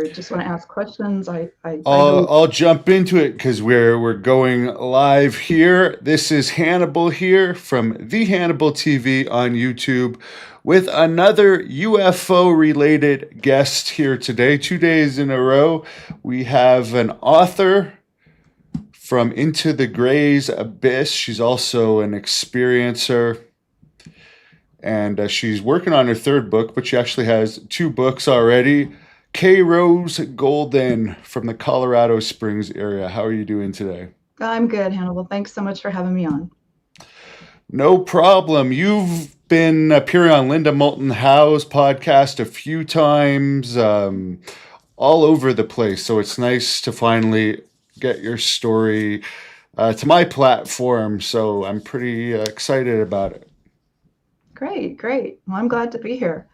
or just want to ask questions, I I'll hope. I'll jump into it because we're going live here. This is Hannibal here from the Hannibal TV on YouTube with another UFO related guest here today. 2 days in a row, we have an author from Into the Gray's Abyss. She's also an experiencer, and she's working on her third book, but she actually has two books already. K. Rose Golden from the Colorado Springs area. How are you doing today? I'm good, Hannibal. Thanks so much for having me on. No problem. You've been appearing on Linda Moulton Howe's podcast a few times, all over the place. So it's nice to finally get your story to my platform. So I'm pretty excited about it. Great, great. Well, I'm glad to be here.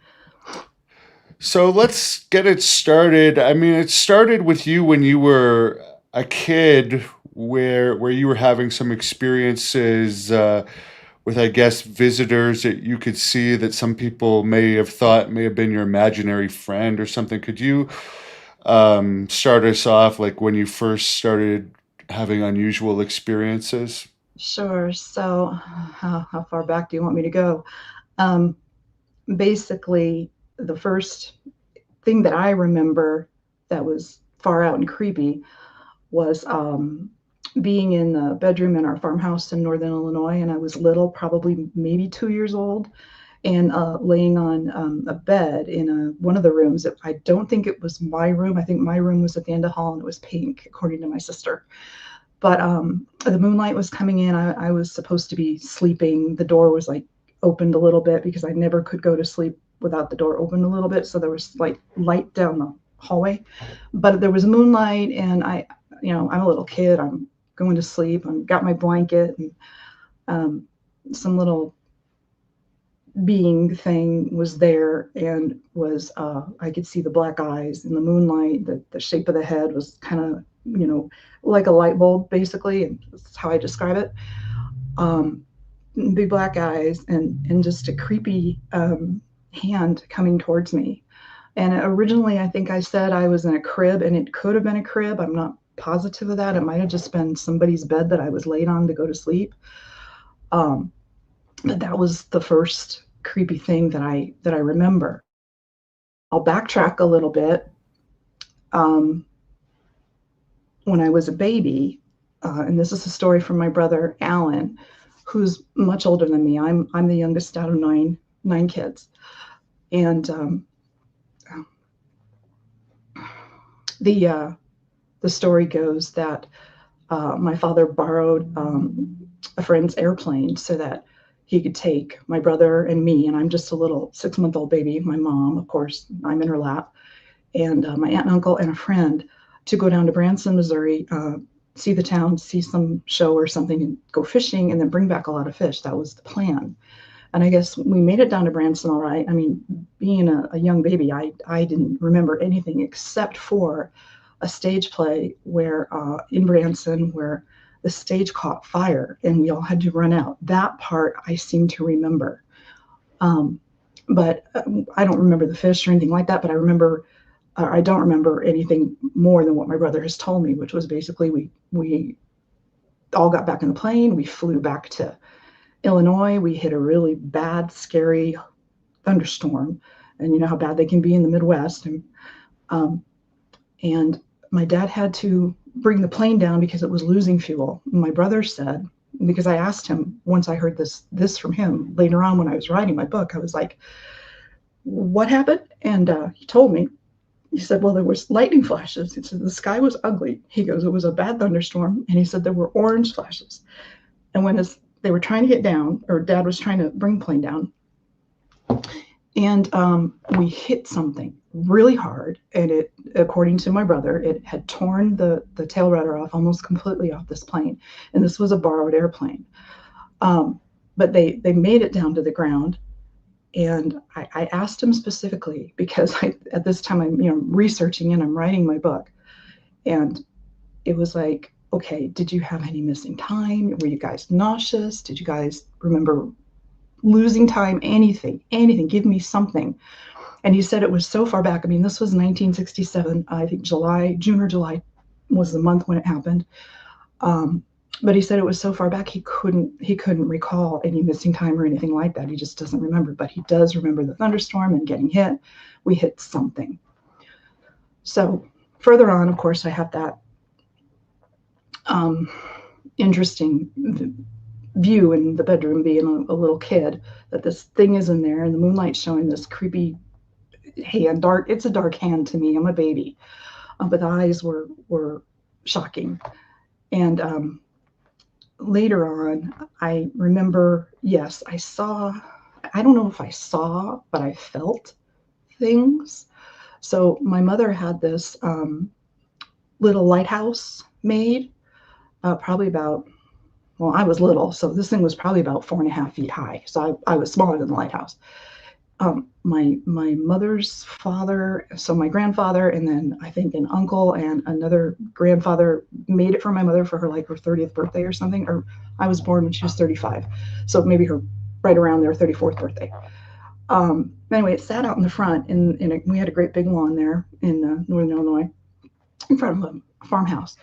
So let's get it started. I mean, it started with you when you were a kid, where you were having some experiences with, I guess, visitors that you could see that some people may have thought may have been your imaginary friend or something. Could you start us off like when you first started having unusual experiences? Sure. So, how far back do you want me to go? Um, Basically, the first thing that I remember that was far out and creepy was being in the bedroom in our farmhouse in northern Illinois, and I was little, probably maybe 2 years old, and laying on a bed in one of the rooms. I don't think it was my room. I think my room was at the end of the hall, and it was pink, according to my sister. But the moonlight was coming in. I was supposed to be sleeping. The door was like opened a little bit because I never could go to sleep without the door open a little bit. So there was like light down the hallway, but there was moonlight, and I'm a little kid. I'm going to sleep. I've got my blanket, and some little being thing was there, and was I could see the black eyes in the moonlight. The shape of the head was kind of, like a light bulb, basically, and that's how I describe it. um, Big black eyes, and just a creepy hand coming towards me. And originally, I think I said I was in a crib, and it could have been a crib. I'm not positive of that. It might have just been somebody's bed that I was laid on to go to sleep. Um, but that was the first creepy thing that I remember. I'll backtrack a little bit. Um, when I was a baby, and this is a story from my brother Alan, who's much older than me. I'm the youngest out of nine kids, and the uh, the story goes that my father borrowed a friend's airplane so that he could take my brother and me, and I'm just a little 6-month-old baby. My mom, of course, I'm in her lap, and my aunt and uncle and a friend, to go down to Branson, Missouri, see the town, see some show or something, and go fishing, and then bring back a lot of fish. That was the plan. And I guess we made it down to Branson all right. I mean, being a young baby, I didn't remember anything except for a stage play where in Branson, where the stage caught fire and we all had to run out. That part I seem to remember. Um, but I don't remember the fish or anything like that. But I don't remember anything more than what my brother has told me, which was basically we all got back in the plane. We flew back to Illinois. We hit a really bad, scary thunderstorm, and you know how bad they can be in the Midwest. Um, and my dad had to bring the plane down because it was losing fuel. My brother said, because I asked him once I heard this from him later on when I was writing my book, I was like, "What happened?" And he told me. He said, "Well, there was lightning flashes." He said the sky was ugly. He goes, "It was a bad thunderstorm," and he said there were orange flashes. And when they were trying to get down, or Dad was trying to bring the plane down, and we hit something really hard, and it, according to my brother, it had torn the tail rudder off almost completely off this plane. And this was a borrowed airplane. But they made it down to the ground. And I asked him specifically because at this time I'm researching and I'm writing my book, and it was like, okay, did you have any missing time? Were you guys nauseous? Did you guys remember losing time? Anything, give me something. And he said it was so far back. I mean, this was 1967. I think June or July was the month when it happened. Um, but he said it was so far back he couldn't recall any missing time or anything like that. He just doesn't remember. But he does remember the thunderstorm and getting hit. We hit something. So further on, of course, I have that um, interesting view in the bedroom, being a little kid, that this thing is in there and the moonlight's showing this creepy hand. Dark, it's a dark hand to me. I'm a baby. But the eyes were shocking. And later on, I remember, yes, I saw, I don't know if I saw, but I felt things. So my mother had this little lighthouse made, probably about, well, I was little, so this thing was probably about 4.5 feet high. So I was smaller than the lighthouse. My mother's father, so my grandfather, and then I think an uncle and another grandfather made it for my mother for her, like her 30th birthday or something. Or I was born when she was 35, so maybe her right around their 34th birthday. Anyway, it sat out in the front, and we had a great big lawn there in northern Illinois, in front of a farmhouse.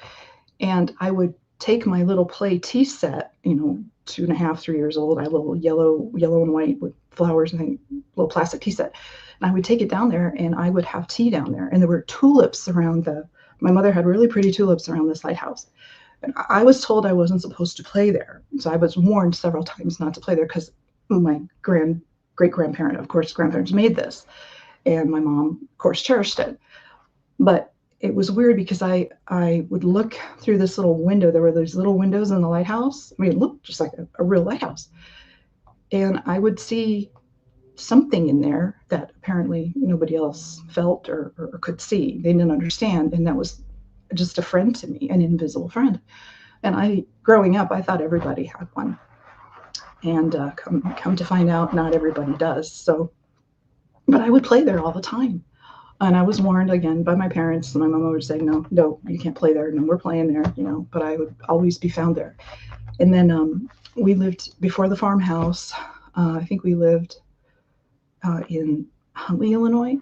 And I would take my little play tea set, 2.5, 3 years old. I had a little yellow and white with flowers, I think, little plastic tea set. And I would take it down there and I would have tea down there. And there were tulips around my mother had really pretty tulips around this lighthouse. And I was told I wasn't supposed to play there. So I was warned several times not to play there because my great grandparent, of course, grandparents made this. And my mom, of course, cherished it. But it was weird because I would look through this little window. There were these little windows in the lighthouse. I mean, it looked just like a real lighthouse. And I would see something in there that apparently nobody else felt or could see. They didn't understand. And that was just a friend to me, an invisible friend. And growing up, I thought everybody had one. And come to find out, not everybody does. So, but I would play there all the time. And I was warned again by my parents. My mom would say, no, you can't play there. No, we're playing there, but I would always be found there. And then we lived before the farmhouse. I think we lived in Huntley, Illinois.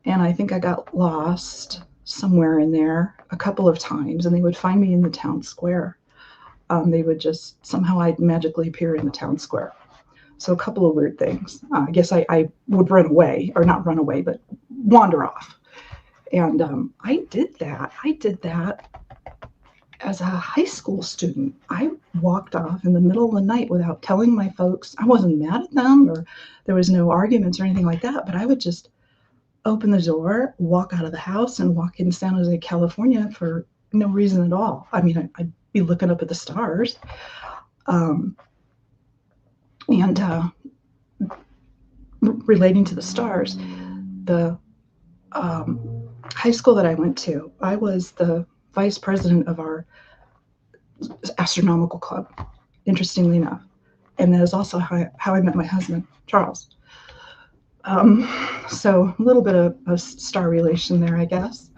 And I think I got lost somewhere in there a couple of times, and they would find me in the town square. They would just, somehow I'd magically appear in the town square. So a couple of weird things. I guess I would run away, or not run away, but wander off. And I did that. As a high school student. I walked off in the middle of the night without telling my folks. I wasn't mad at them, or there was no arguments or anything like that, but I would just open the door, walk out of the house, and walk in San Jose, California for no reason at all. I mean, I'd be looking up at the stars. And relating to the stars, the high school that I went to, I was the vice president of our astronomical club, interestingly enough. And that is also how I met my husband, Charles. So a little bit of a star relation there, I guess.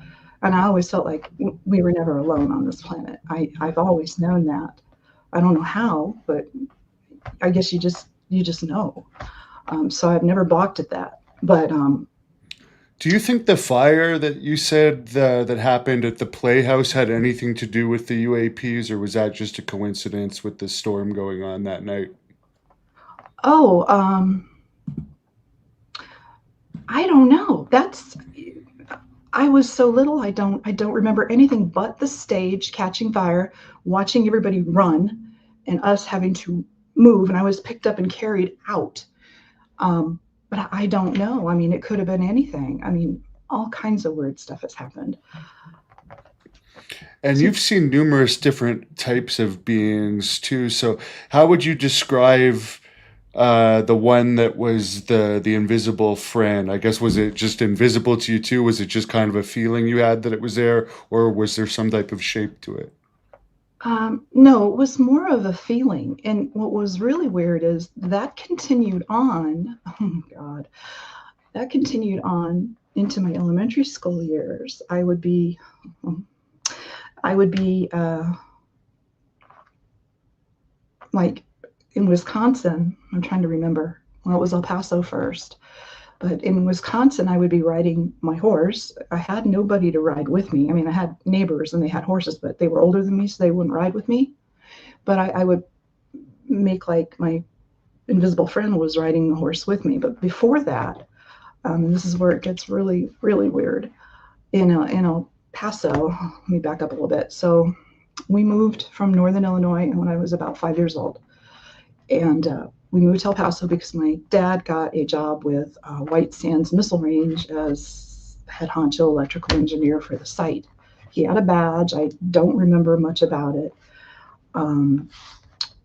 And I always felt like we were never alone on this planet. I've always known that. I don't know how, but I guess you just know. So I've never balked at that. But do you think the fire that you said that happened at the Playhouse had anything to do with the UAPs, or was that just a coincidence with the storm going on that night? oh, I don't know. I was so little. I don't remember anything but the stage catching fire, watching everybody run, and us having to move. And I was picked up and carried out. But I don't know. I mean, it could have been anything. I mean, all kinds of weird stuff has happened. And So, you've seen numerous different types of beings too. So, how would you describe the one that was the invisible friend? I guess, was it just invisible to you too? Was it just kind of a feeling you had that it was there, or was there some type of shape to it? no, it was more of a feeling. And what was really weird is that continued on. Oh, God. That continued on into my elementary school years. I would be like in Wisconsin. I'm trying to remember. Well, it was El Paso first. But in Wisconsin, I would be riding my horse. I had nobody to ride with me. I mean, I had neighbors and they had horses, but they were older than me, so they wouldn't ride with me. But I would make like my invisible friend was riding the horse with me. But before that, this is where it gets really, really weird. In El Paso, let me back up a little bit. So we moved from Northern Illinois when I was about 5 years old. And we moved to El Paso because my dad got a job with White Sands Missile Range as head honcho electrical engineer for the site. He had a badge. I don't remember much about it.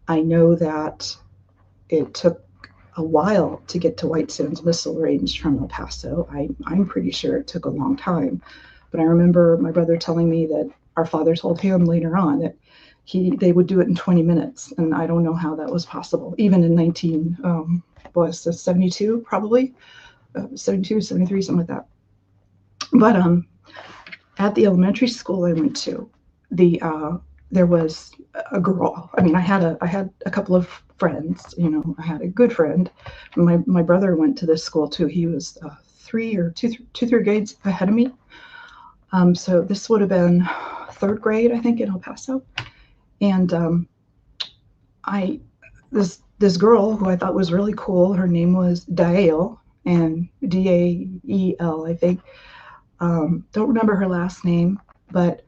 I know that it took a while to get to White Sands Missile Range from El Paso. I'm pretty sure it took a long time. But I remember my brother telling me that our father told him later on that they would do it in 20 minutes. And I don't know how that was possible, even in 72, probably 72, 73, something like that. But at the elementary school I went to, there was a girl. I mean, I had a couple of friends. You know, I had a good friend. My brother went to this school too. He was 3 grades ahead of me. So this would have been third grade, I think, in El Paso. And this girl who I thought was really cool. Her name was Dael, and Dael, I think. Don't remember her last name, but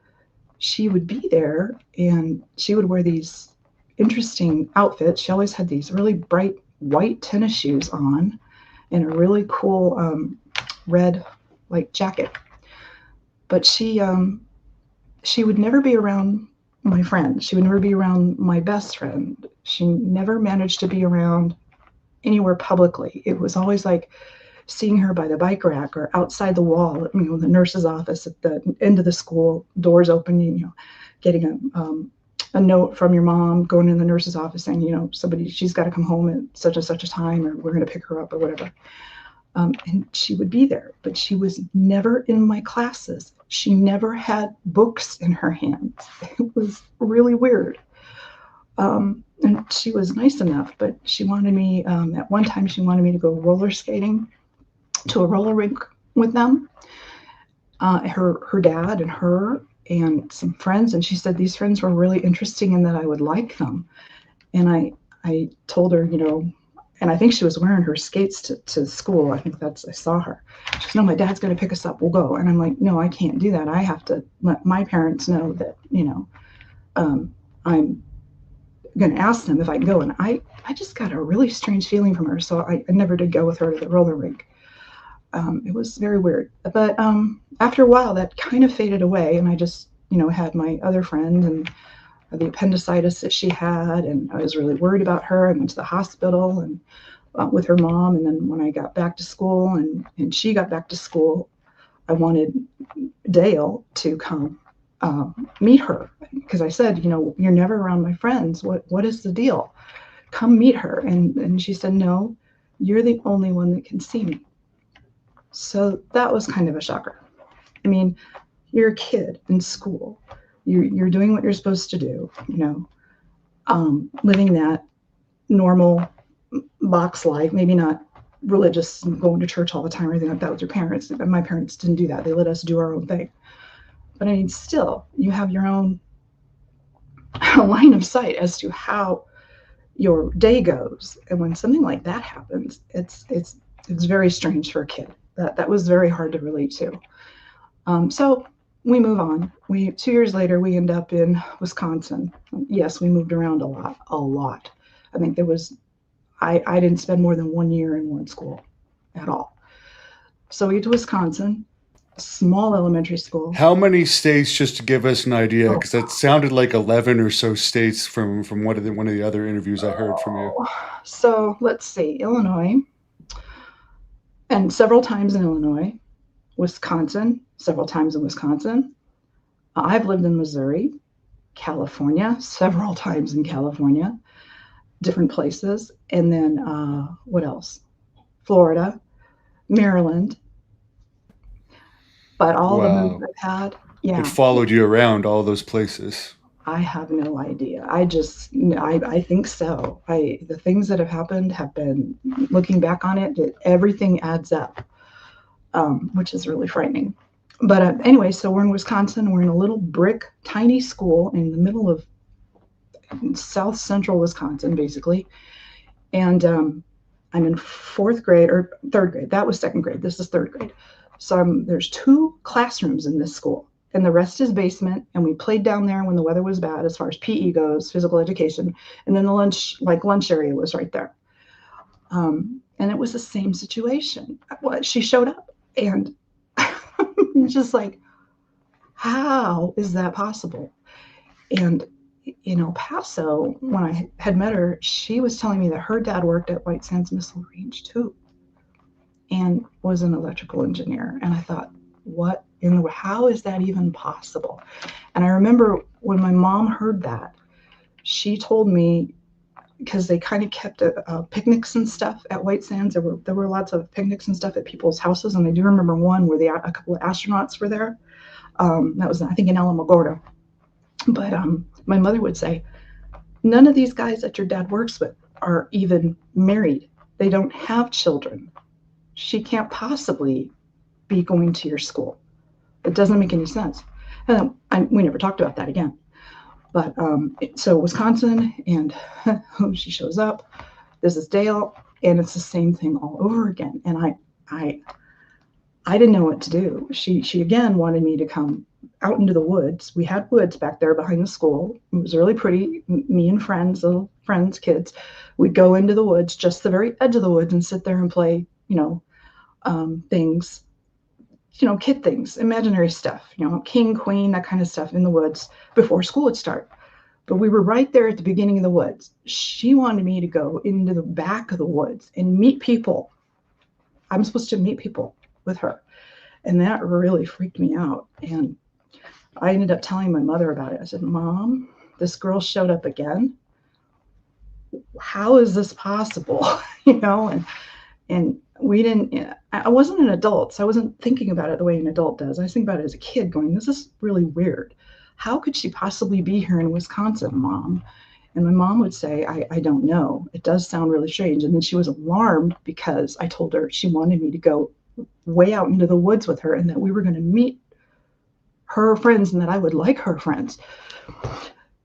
she would be there and she would wear these interesting outfits. She always had these really bright white tennis shoes on and a really cool red like jacket. But she would never be around my friend. She would never be around my best friend. She never managed to be around anywhere publicly. It was always like seeing her by the bike rack or outside the wall, you know, the nurse's office at the end of the school, doors open, you know, getting a note from your mom, going in the nurse's office saying, you know, she's got to come home at such and such a time, or we're going to pick her up or whatever. And she would be there, but she was never in my classes. She never had books in her hands. It was really weird. And she was nice enough, but she wanted me, at one time, she wanted me to go roller skating to a roller rink with them, her dad and her and some friends. And she said these friends were really interesting and that I would like them. And I told her, you know, and I think she was wearing her skates to school. I saw her. She said, no, my dad's going to pick us up. We'll go. And I'm like, no, I can't do that. I have to let my parents know that, you know, I'm going to ask them if I can go. And I just got a really strange feeling from her. So I never did go with her to the roller rink. It was very weird. But after a while, that kind of faded away. And I just, you know, had my other friend and the appendicitis that she had. And I was really worried about her. I went to the hospital and with her mom. And then when I got back to school and she got back to school, I wanted Dale to come meet her. Because I said, you know, you're never around my friends. What is the deal? Come meet her. And she said, no, you're the only one that can see me. So that was kind of a shocker. I mean, you're a kid in school. You're doing what you're supposed to do, you know, living that normal box life, maybe not religious and going to church all the time or anything like that with your parents. My parents didn't do that. They let us do our own thing. But I mean, still, you have your own line of sight as to how your day goes. And when something like that happens, it's very strange for a kid. That was very hard to relate to. So we move on. 2 years later, we end up in Wisconsin. Yes, we moved around a lot. I think I didn't spend more than 1 year in one school at all. So we get to Wisconsin, small elementary school. How many states, just to give us an idea? Because that sounded like 11 or so states from one of the other interviews I heard from you. So let's see, Illinois, and several times in Illinois, Wisconsin, several times in Wisconsin. I've lived in Missouri, California, several times in California, different places. And then what else? Florida, Maryland. But all the moves I've had, yeah. It followed you around all those places. I have no idea. I think so. The things that have been, looking back on it, everything adds up, which is really frightening. But anyway, so we're in Wisconsin. We're in a little brick, tiny school in the middle of south central Wisconsin, basically. And I'm in fourth grade or third grade. That was second grade. This is third grade. So there's two classrooms in this school, and the rest is basement. And we played down there when the weather was bad, as far as PE goes, physical education. And then the lunch area was right there. And it was the same situation. Well, she showed up, and just like, how is that possible? And in El Paso, when I had met her, she was telling me that her dad worked at White Sands Missile Range too, and was an electrical engineer. And I thought, how is that even possible? And I remember when my mom heard that, she told me, because they kind of kept picnics and stuff at White Sands. There were lots of picnics and stuff at people's houses, and I do remember one where a couple of astronauts were there. That was, I think, in Alamogordo. But my mother would say, none of these guys that your dad works with are even married. They don't have children. She can't possibly be going to your school. It doesn't make any sense. And we never talked about that again. But so Wisconsin, and she shows up. This is Dale, and it's the same thing all over again. And I didn't know what to do. She again wanted me to come out into the woods. We had woods back there behind the school. It was really pretty. Me and friends, little friends, kids, we'd go into the woods, just the very edge of the woods, and sit there and play, things, kid things, imaginary stuff, king, queen, that kind of stuff in the woods before school would start. But we were right there at the beginning of the woods. She wanted me to go into the back of the woods and meet people. I'm supposed to meet people with her. And that really freaked me out. And I ended up telling my mother about it. I said, Mom, this girl showed up again. How is this possible? And we didn't, I wasn't an adult, so I wasn't thinking about it the way an adult does. I was thinking about it as a kid going, this is really weird. How could she possibly be here in Wisconsin, Mom? And my mom would say, I don't know. It does sound really strange. And then she was alarmed because I told her she wanted me to go way out into the woods with her, and that we were going to meet her friends, and that I would like her friends.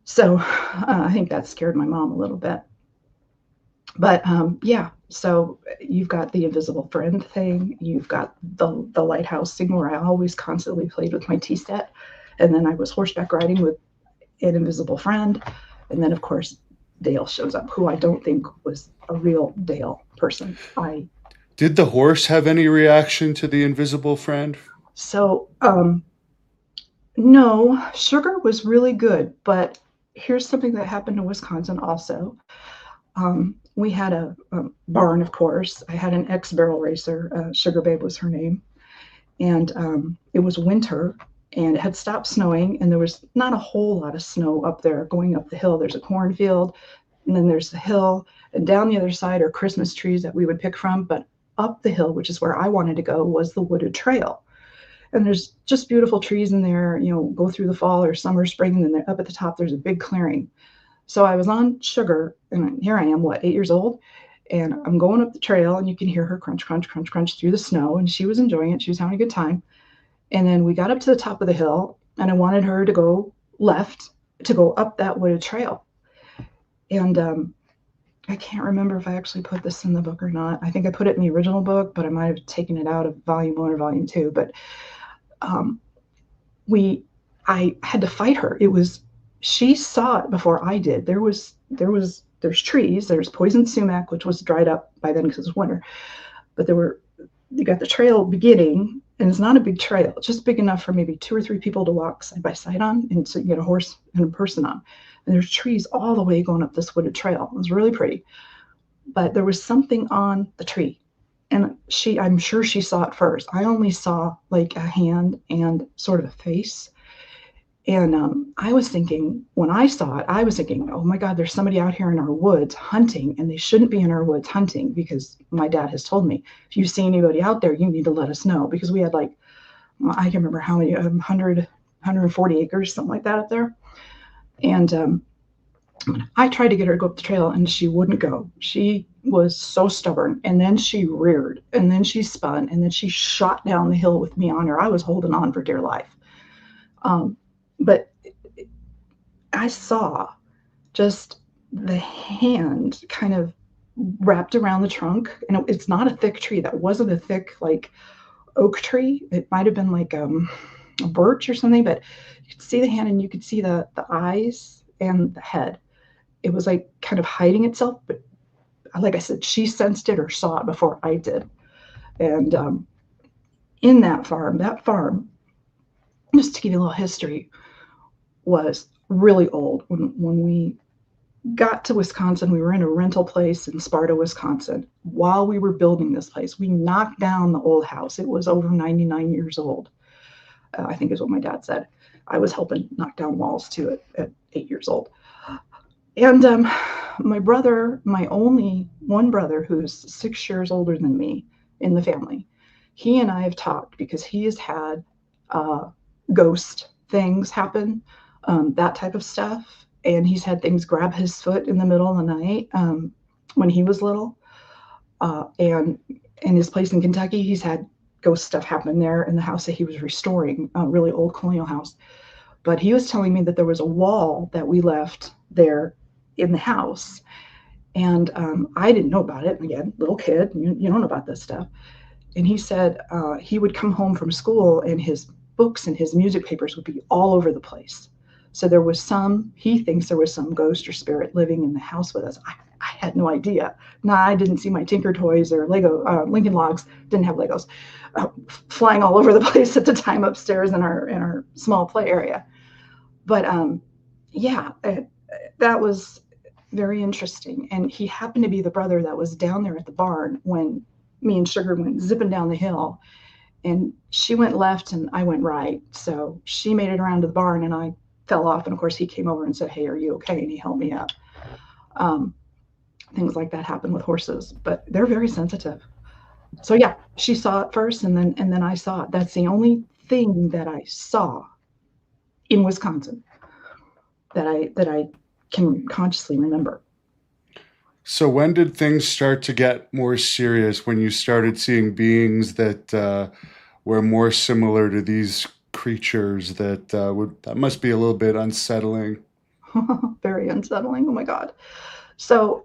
So I think that scared my mom a little bit. But yeah, so you've got the invisible friend thing. You've got the lighthouse thing, where I always constantly played with my tea set. And then I was horseback riding with an invisible friend. And then, of course, Dale shows up, who I don't think was a real Dale person. Did the horse have any reaction to the invisible friend? So, no, Sugar was really good. But here's something that happened in Wisconsin also. We had a barn, of course. I had an ex-barrel racer. Sugar Babe was her name. And it was winter, and it had stopped snowing, and there was not a whole lot of snow up there going up the hill. There's a cornfield, and then there's the hill, and down the other side are Christmas trees that we would pick from. But up the hill, which is where I wanted to go, was the wooded trail. And there's just beautiful trees in there, go through the fall or summer, spring, and then up at the top, there's a big clearing. So I was on Sugar, and here I am, 8 years old, and I'm going up the trail, and you can hear her crunch, crunch, crunch, crunch through the snow, and she was enjoying it. She was having a good time. And then we got up to the top of the hill, and I wanted her to go left to go up that wooded trail. And I can't remember if I actually put this in the book or not. I think I put it in the original book, but I might have taken it out of volume 1 or volume 2. But I had to fight her. She saw it before I did. There's trees. There's poison sumac, which was dried up by then because it was winter. But you got the trail beginning, and it's not a big trail. It's just big enough for maybe 2 or 3 people to walk side by side on, and so you get a horse and a person on. And there's trees all the way going up this wooded trail. It was really pretty. But there was something on the tree, and I'm sure she saw it first. I only saw like a hand and sort of a face. And I was thinking, when I saw it, I was thinking, oh my God, there's somebody out here in our woods hunting, and they shouldn't be in our woods hunting, because my dad has told me, if you see anybody out there, you need to let us know. Because we had I can't remember how many, 140 acres, something like that up there. And I tried to get her to go up the trail, and she wouldn't go. She was so stubborn. And then she reared, and then she spun, and then she shot down the hill with me on her. I was holding on for dear life. Um, but I saw just the hand kind of wrapped around the trunk, and it's not a thick tree. That wasn't a thick like oak tree. It might have been like a birch or something, but you could see the hand and you could see the eyes and the head. It was like kind of hiding itself, but like I said, she sensed it or saw it before I did. And in that farm, just to give you a little history, was really old. When we got to Wisconsin, we were in a rental place in Sparta, Wisconsin. While we were building this place, we knocked down the old house. It was over 99 years old, I think is what my dad said. I was helping knock down walls too at 8 years old. And my brother, my only one brother who's 6 years older than me in the family, he and I have talked because he has had ghost things happen, that type of stuff. And he's had things grab his foot in the middle of the night when he was little. And in his place in Kentucky, he's had ghost stuff happen there in the house that he was restoring, a really old colonial house. But he was telling me that there was a wall that we left there in the house. And I didn't know about it. Again, little kid, you don't know about this stuff. And he said he would come home from school and his books and his music papers would be all over the place. So there was he thinks there was some ghost or spirit living in the house with us. I had no idea. No, I didn't see my Tinker Toys or Lego, Lincoln Logs, didn't have Legos, flying all over the place at the time upstairs in our small play area. But yeah, that was very interesting. And he happened to be the brother that was down there at the barn when me and Sugar went zipping down the hill. And she went left and I went right. So she made it around to the barn and I fell off. And of course, he came over and said, "Hey, are you okay?" And he helped me up. Um, things like that happen with horses, but they're very sensitive. So yeah, she saw it first, and then I saw it. That's the only thing that I saw in Wisconsin that I can consciously remember. So when did things start to get more serious? When you started seeing beings that were more similar to these creatures that must be a little bit unsettling. Very unsettling. Oh my God. So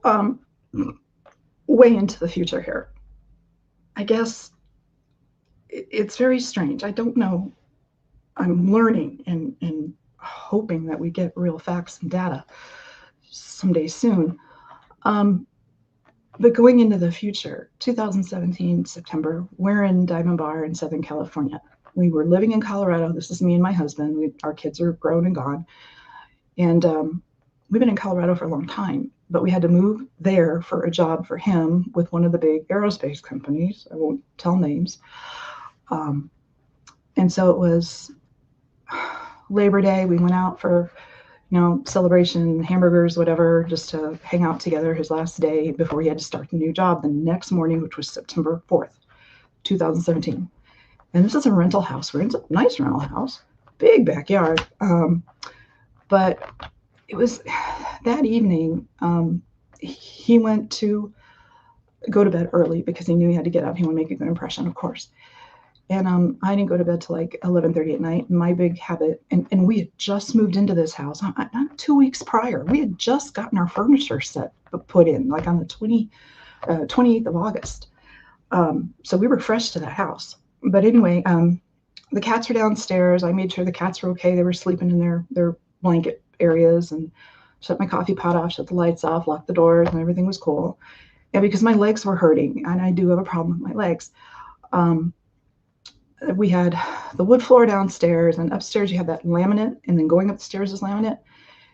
way into the future here. I guess it's very strange. I don't know. I'm learning and hoping that we get real facts and data someday soon. Um, but going into the future, 2017 September, we're in Diamond Bar in Southern California. We were living in Colorado. This is me and my husband. Our kids are grown and gone, and we've been in Colorado for a long time. But we had to move there for a job for him with one of the big aerospace companies. I won't tell names. And so it was Labor Day. We went out for celebration, hamburgers, whatever, just to hang out together his last day before he had to start the new job the next morning, which was September 4th, 2017. And this is a rental house. We're in a nice rental house, big backyard. But it was that evening, he went to go to bed early because he knew he had to get up. He wanted to make a good impression, of course. And I didn't go to bed till like 11:30 at night. My big habit, and we had just moved into this house, not 2 weeks prior. We had just gotten our furniture set put in, like on the 28th of August. So we were fresh to that house. But anyway, the cats were downstairs. I made sure the cats were okay. They were sleeping in their blanket areas and shut my coffee pot off, shut the lights off, locked the doors, and everything was cool. And because my legs were hurting, and I do have a problem with my legs, we had the wood floor downstairs, and upstairs you have that laminate, and then going up the stairs is laminate.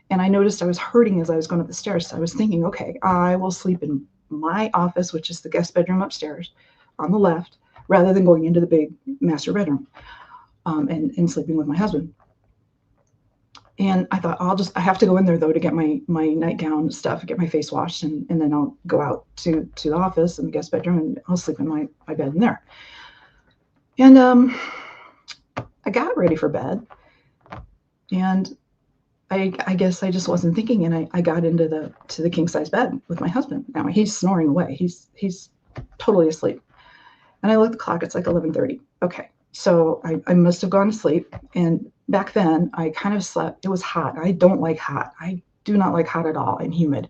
And I noticed I was hurting as I was going up the stairs. So I was thinking, okay, I will sleep in my office, which is the guest bedroom upstairs on the left, rather than going into the big master bedroom and sleeping with my husband. And I thought, I have to go in there though to get my nightgown stuff, get my face washed, and then I'll go out to the office and the guest bedroom, and I'll sleep in my bed in there. And I got ready for bed, and I guess I just wasn't thinking, and I got into the king size bed with my husband. Now he's snoring away. He's totally asleep. And I look at the clock. It's like 11:30. Okay, so I must have gone to sleep. And back then, I kind of slept. It was hot. I don't like hot. I do not like hot at all and humid.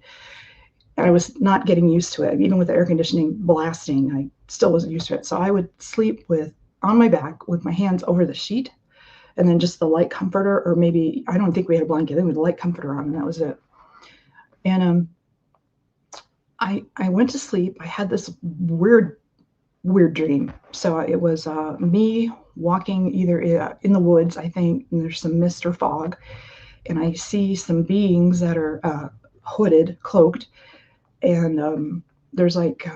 And I was not getting used to it. Even with the air conditioning blasting, I still wasn't used to it. So I would sleep with on my back with my hands over the sheet, and then just the light comforter, or maybe I don't think we had a blanket. I think we had a light comforter on, and that was it. And I went to sleep. I had this weird dream. So it was me walking either in the woods, I think, and there's some mist or fog, and I see some beings that are hooded, cloaked, and there's like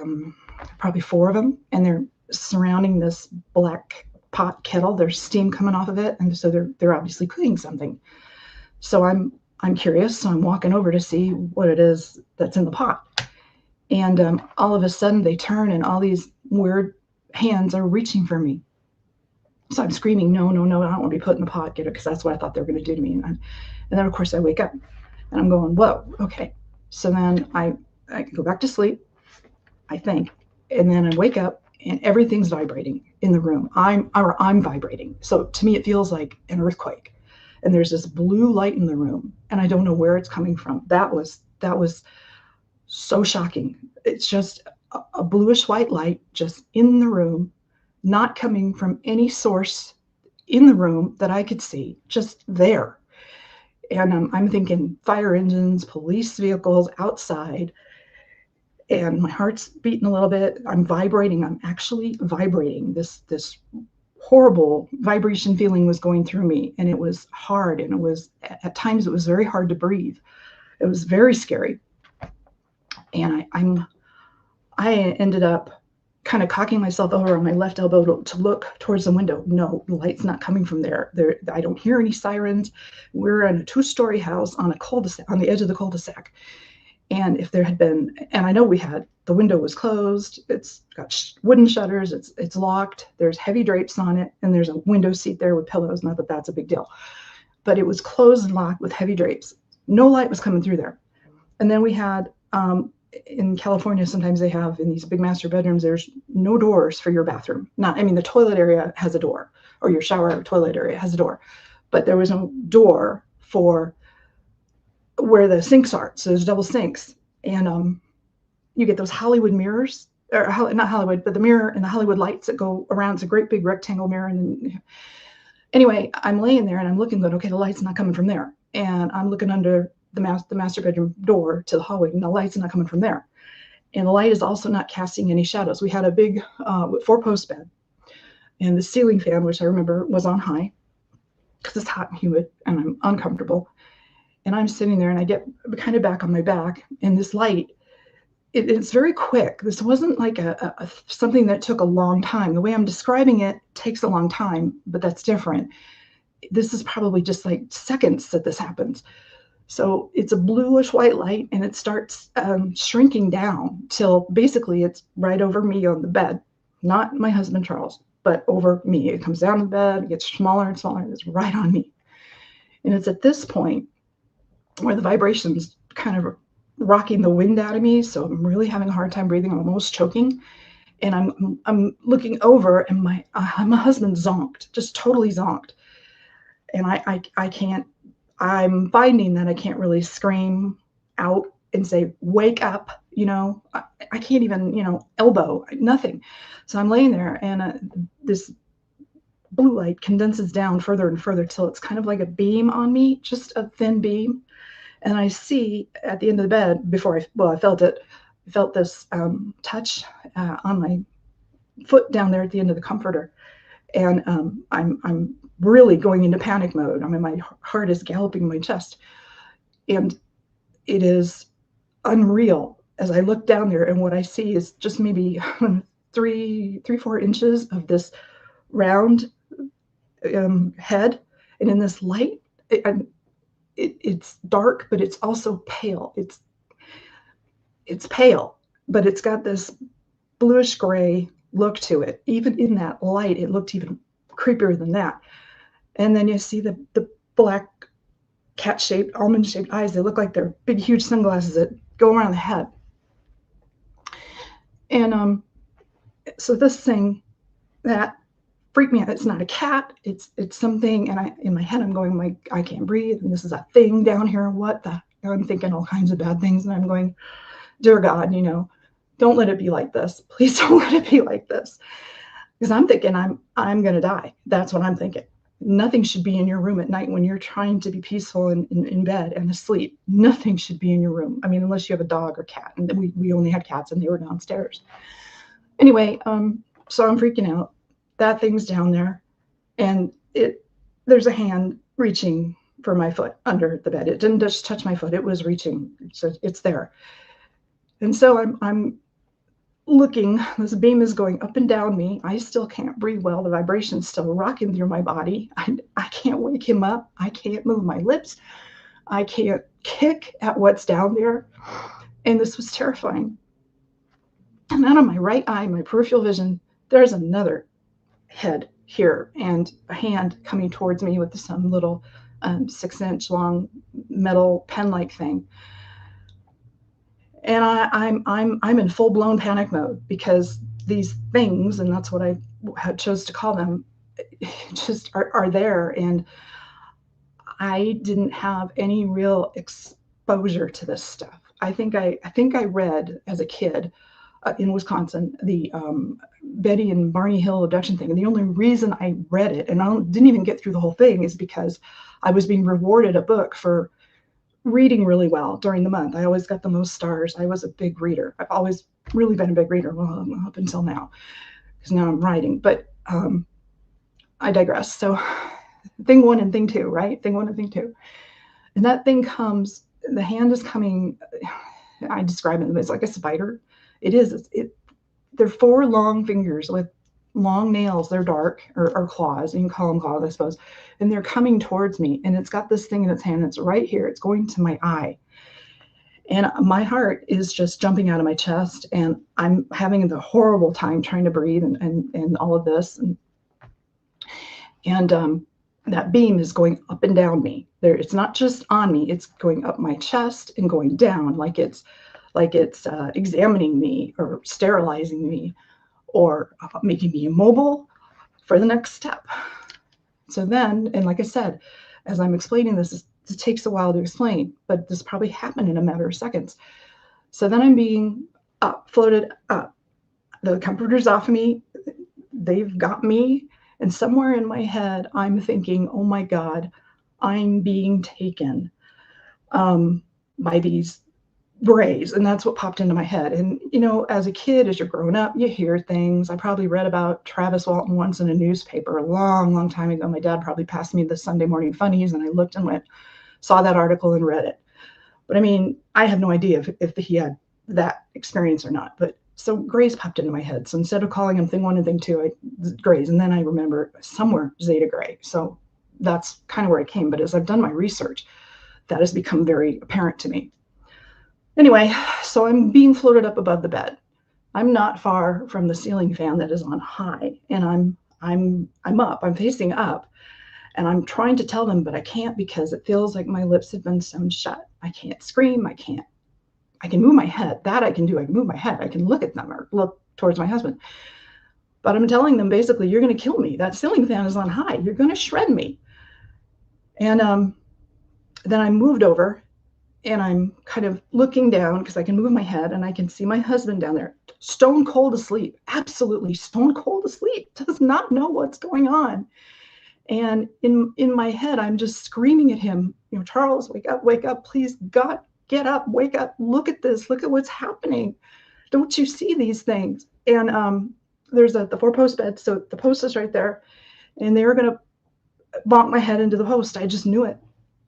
probably four of them, and they're surrounding this black pot kettle. There's steam coming off of it, and so they're obviously cooking something. So I'm curious, so I'm walking over to see what it is that's in the pot. And all of a sudden they turn, and all these weird hands are reaching for me. So I'm screaming, no, no, no, I don't want to be put in the pot, get it, because that's what I thought they were going to do to me. And then, of course, I wake up, and I'm going, whoa, okay. So then I go back to sleep, I think, and then I wake up, and everything's vibrating in the room. I'm vibrating. So to me, it feels like an earthquake. And there's this blue light in the room, and I don't know where it's coming from. That was so shocking. It's just a bluish white light just in the room, not coming from any source in the room that I could see, just there. And I'm thinking fire engines, police vehicles outside, and my heart's beating a little bit. I'm vibrating. I'm actually vibrating. This horrible vibration feeling was going through me, and it was hard, and it was at times it was very hard to breathe. It was very scary. And I ended up kind of cocking myself over on my left elbow to look towards the window. No, the light's not coming from there. I don't hear any sirens. We're in a 2-story house on a cul-de-sac, on the edge of the cul-de-sac. And if there had been, and I know we had, the window was closed. It's got wooden shutters. It's locked. There's heavy drapes on it, and there's a window seat there with pillows. Not that that's a big deal, but it was closed and locked with heavy drapes. No light was coming through there. And then we had in California, sometimes they have in these big master bedrooms, there's no doors for your bathroom. The toilet area has a door, or your shower or toilet area has a door, but there was no door for where the sinks are. So there's double sinks, and you get those Hollywood mirrors, or not Hollywood, but the mirror and the Hollywood lights that go around. It's a great big rectangle mirror. And anyway, I'm laying there and I'm looking, going, okay, the light's not coming from there. And I'm looking under the master bedroom door to the hallway, and the light's not coming from there. And the light is also not casting any shadows. We had a big 4-post bed, and the ceiling fan, which I remember was on high because it's hot and humid and I'm uncomfortable. And I'm sitting there, and I get kind of back on my back, and this light, it's very quick. This wasn't like a something that took a long time. The way I'm describing it takes a long time, but that's different. This is probably just like seconds that this happens. So it's a bluish white light, and it starts shrinking down till basically it's right over me on the bed, not my husband Charles, but over me. It comes down the bed, it gets smaller and smaller, and it's right on me. And it's at this point where the vibration's kind of rocking the wind out of me, so I'm really having a hard time breathing. I'm almost choking, and I'm looking over, and my husband zonked, just totally zonked, and I can't. I'm finding that I can't really scream out and say, wake up, I can't even, elbow, nothing. So I'm laying there, and this blue light condenses down further and further till it's kind of like a beam on me, just a thin beam. And I see at the end of the bed, I felt this touch on my foot down there at the end of the comforter. And I'm really going into panic mode. My heart is galloping in my chest, and it is unreal as I look down there, and what I see is just maybe 4 inches of this round head, and in this light, it's dark, but it's also pale. It's pale, but it's got this bluish gray look to it. Even in that light, it looked even creepier than that. And then you see the black cat-shaped, almond-shaped eyes. They look like they're big, huge sunglasses that go around the head. And so this thing that freaked me out. It's not a cat. It's something. And in my head, I'm going, I can't breathe. And this is a thing down here. What the? I'm thinking all kinds of bad things. And I'm going, dear God, don't let it be like this. Please don't let it be like this. Because I'm thinking I'm going to die. That's what I'm thinking. Nothing should be in your room at night when you're trying to be peaceful in bed and asleep. Nothing should be in your room. I mean, unless you have a dog or cat. And we only had cats and they were downstairs. Anyway, so I'm freaking out. That thing's down there. And there's a hand reaching for my foot under the bed. It didn't just touch my foot. It was reaching. So it's there. And so I'm looking, this beam is going up and down me. I still can't breathe well. The vibration's still rocking through my body. I can't wake him up. I can't move my lips. I can't kick at what's down there. And this was terrifying. And out of my right eye, my peripheral vision, there's another head here and a hand coming towards me with some little 6-inch long metal pen-like thing. And I'm in full-blown panic mode because these things, and that's what I chose to call them, just are there. And I didn't have any real exposure to this stuff. I think I read as a kid in Wisconsin the Betty and Barney Hill abduction thing. And the only reason I read it, and I didn't even get through the whole thing, is because I was being rewarded a book for reading really well during the month. I always got the most stars. I was a big reader. I've always really been a big reader, well, up until now, because now I'm writing. But I digress. So thing one and thing two, right? Thing one and thing two. And that thing comes, the hand is coming, I describe it as like a spider. It is. They're 4 long fingers with long nails. They're dark, or claws. You can call them claws, I suppose. And they're coming towards me. And it's got this thing in its hand. It's right here. It's going to my eye. And my heart is just jumping out of my chest. And I'm having the horrible time trying to breathe and all of this. And that beam is going up and down me. It's not just on me. It's going up my chest and going down like it's examining me or sterilizing me or making me immobile for the next step. So then, and like I said, as I'm explaining this, it takes a while to explain, but this probably happened in a matter of seconds. So then I'm being floated up. The comforter's off of me. They've got me. And somewhere in my head, I'm thinking, oh my God, I'm being taken by these grays. And that's what popped into my head. And, as a kid, as you're growing up, you hear things. I probably read about Travis Walton once in a newspaper a long, long time ago. My dad probably passed me the Sunday morning funnies, and I looked and saw that article and read it. But I mean, I have no idea if he had that experience or not. But so grays popped into my head. So instead of calling them thing one and thing two, grays. And then I remember somewhere Zeta Gray. So that's kind of where I came. But as I've done my research, that has become very apparent to me. Anyway, so I'm being floated up above the bed. I'm not far from the ceiling fan that is on high, and I'm up. I'm facing up, and I'm trying to tell them, but I can't because it feels like my lips have been sewn shut. I can't scream. I can move my head. That I can do. I can move my head. I can look at them or look towards my husband. But I'm telling them basically, you're going to kill me. That ceiling fan is on high. You're going to shred me. And then I moved over. And I'm kind of looking down because I can move my head and I can see my husband down there, stone cold asleep, absolutely stone cold asleep, does not know what's going on. And in my head, I'm just screaming at him, Charles, wake up, please, God, get up, wake up, look at this, look at what's happening. Don't you see these things? And there's the 4-post bed, so the post is right there, and they were going to bonk my head into the post. I just knew it.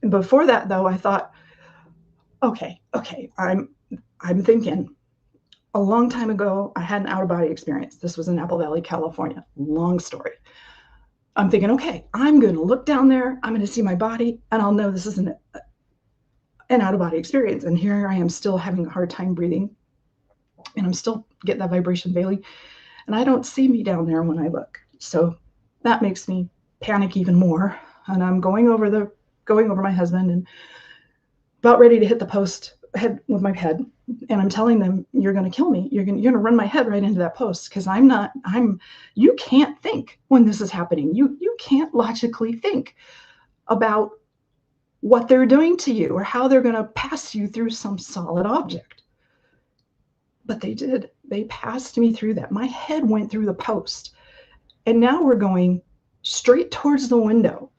And before that, though, I thought, okay, I'm thinking a long time ago, I had an out-of-body experience. This was in Apple Valley, California. Long story. I'm thinking, okay, I'm going to look down there. I'm going to see my body, and I'll know this isn't an out-of-body experience. And here I am still having a hard time breathing, and I'm still getting that vibration failing, and I don't see me down there when I look. So that makes me panic even more. And I'm going over the going over my husband and about ready to hit the post head with my head. And I'm telling them, you're going to kill me. You're going to run my head right into that post because you can't think when this is happening. You can't logically think about what they're doing to you or how they're going to pass you through some solid object. But they did. They passed me through that. My head went through the post. And now we're going straight towards the window.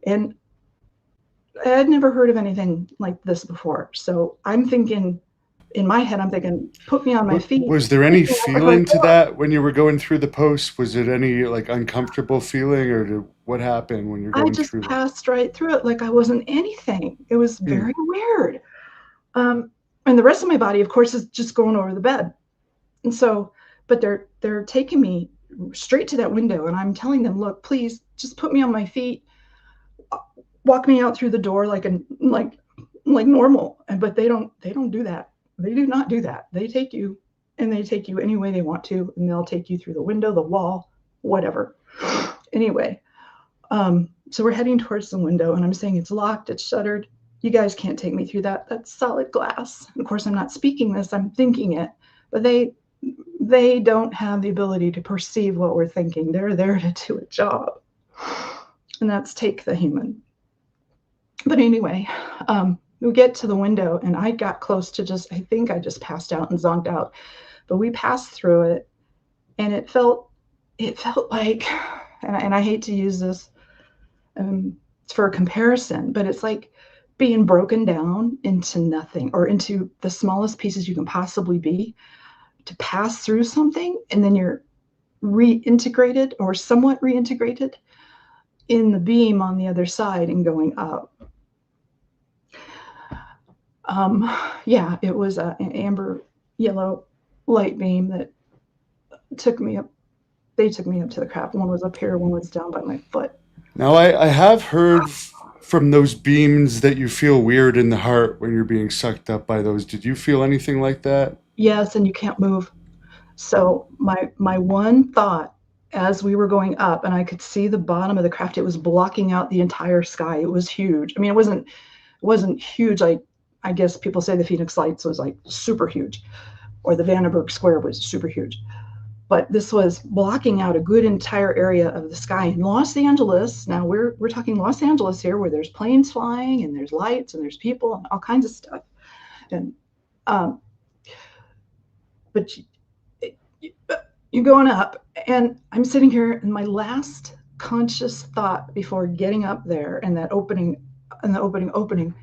And I had never heard of anything like this before. So I'm thinking, in my head, I'm thinking, put me on my feet. Was there any feeling to that when you were going through the post? Was it any like uncomfortable feeling, or what happened when you're I going just through that? passed right through it like I wasn't anything. It was Hmm. very weird. And the rest of my body, of course, is just going over the bed. And so, but they're taking me straight to that window, and I'm telling them, look, please, just put me on my feet, walk me out through the door like normal. But they don't do that. They do not do that. They take you, and they take you any way they want to, and they'll take you through the window, the wall, whatever. Anyway, so we're heading towards the window, and I'm saying it's locked, it's shuttered. You guys can't take me through that. That's solid glass. And of course, I'm not speaking this, I'm thinking it. But they don't have the ability to perceive what we're thinking. They're there to do a job, and that's take the human. But anyway, we get to the window, and I got close to I think I just passed out and zonked out. But we passed through it, and it felt like, and I hate to use this for a comparison, but it's like being broken down into nothing or into the smallest pieces you can possibly be to pass through something, and then you're reintegrated or somewhat reintegrated in the beam on the other side and going up. Yeah, it was an amber yellow light beam that took me up. They took me up to the craft. One was up here, one was down by my foot. Now, I have heard from those beams that you feel weird in the heart when you're being sucked up by those. Did you feel anything like that? Yes, and you can't move. So my one thought as we were going up, and I could see the bottom of the craft, it was blocking out the entire sky. It was huge. I mean, it wasn't huge like I guess people say the Phoenix Lights was like super huge, or the Vandenberg Square was super huge. But this was blocking out a good entire area of the sky in Los Angeles. Now we're talking Los Angeles here, where there's planes flying and there's lights and there's people and all kinds of stuff. And um, but you're going up, and I'm sitting here, and my last conscious thought before getting up there and that opening and the opening,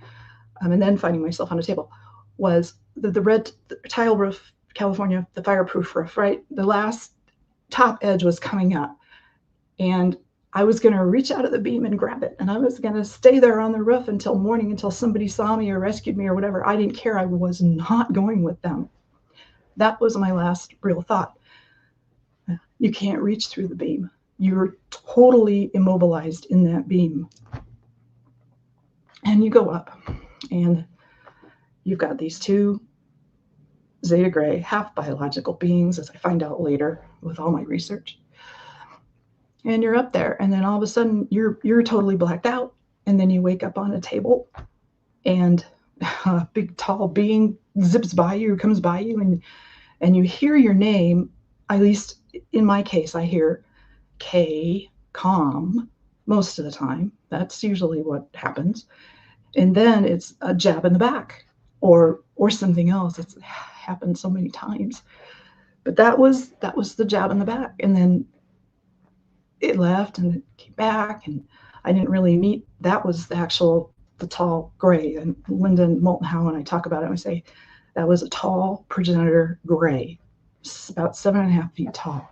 and then finding myself on a table, was the red tile roof, California, the fireproof roof, right? The last top edge was coming up, and I was going to reach out of the beam and grab it, and I was going to stay there on the roof until morning, until somebody saw me or rescued me or whatever. I didn't care. I was not going with them. That was my last real thought. You can't reach through the beam. You're totally immobilized in that beam. And you go up, and you've got these two Zeta Gray, half biological beings, as I find out later with all my research. And you're up there, and then all of a sudden you're totally blacked out, and then you wake up on a table, and a big tall being zips by you, comes by you, and you hear your name. At least in my case, I hear K, calm, most of the time. That's usually what happens. And then it's a jab in the back, or something else. It's happened so many times. But that was the jab in the back. And then it left and it came back, and I didn't really meet. That was the tall gray. And Lyndon Moltenhau and I talk about it, and we say that was a tall progenitor gray, about 7.5 feet tall,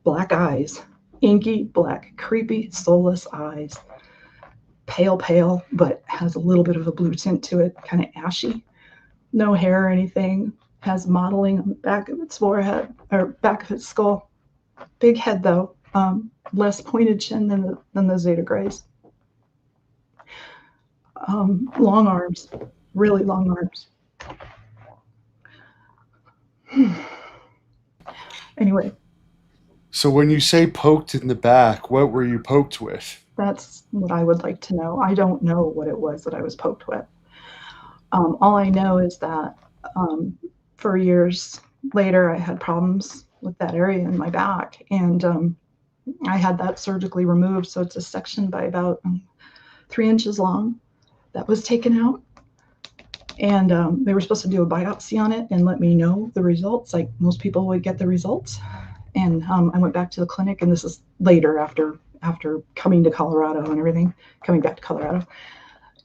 black eyes, inky black, creepy, soulless eyes, pale, but has a little bit of a blue tint to it, kind of ashy. No hair or anything. Has mottling on the back of its forehead or back of its skull. Big head though, less pointed chin than the Zeta Grays. Long arms, really long arms. Anyway, So when you say poked in the back, what were you poked with? That's what I would like to know. I don't know what it was that I was poked with. All I know is that um, for years later, I had problems with that area in my back, and I had that surgically removed. So it's a section by about 3 inches long that was taken out. And they were supposed to do a biopsy on it and let me know the results, like most people would get the results. And I went back to the clinic, and this is later after coming to Colorado and everything, coming back to Colorado.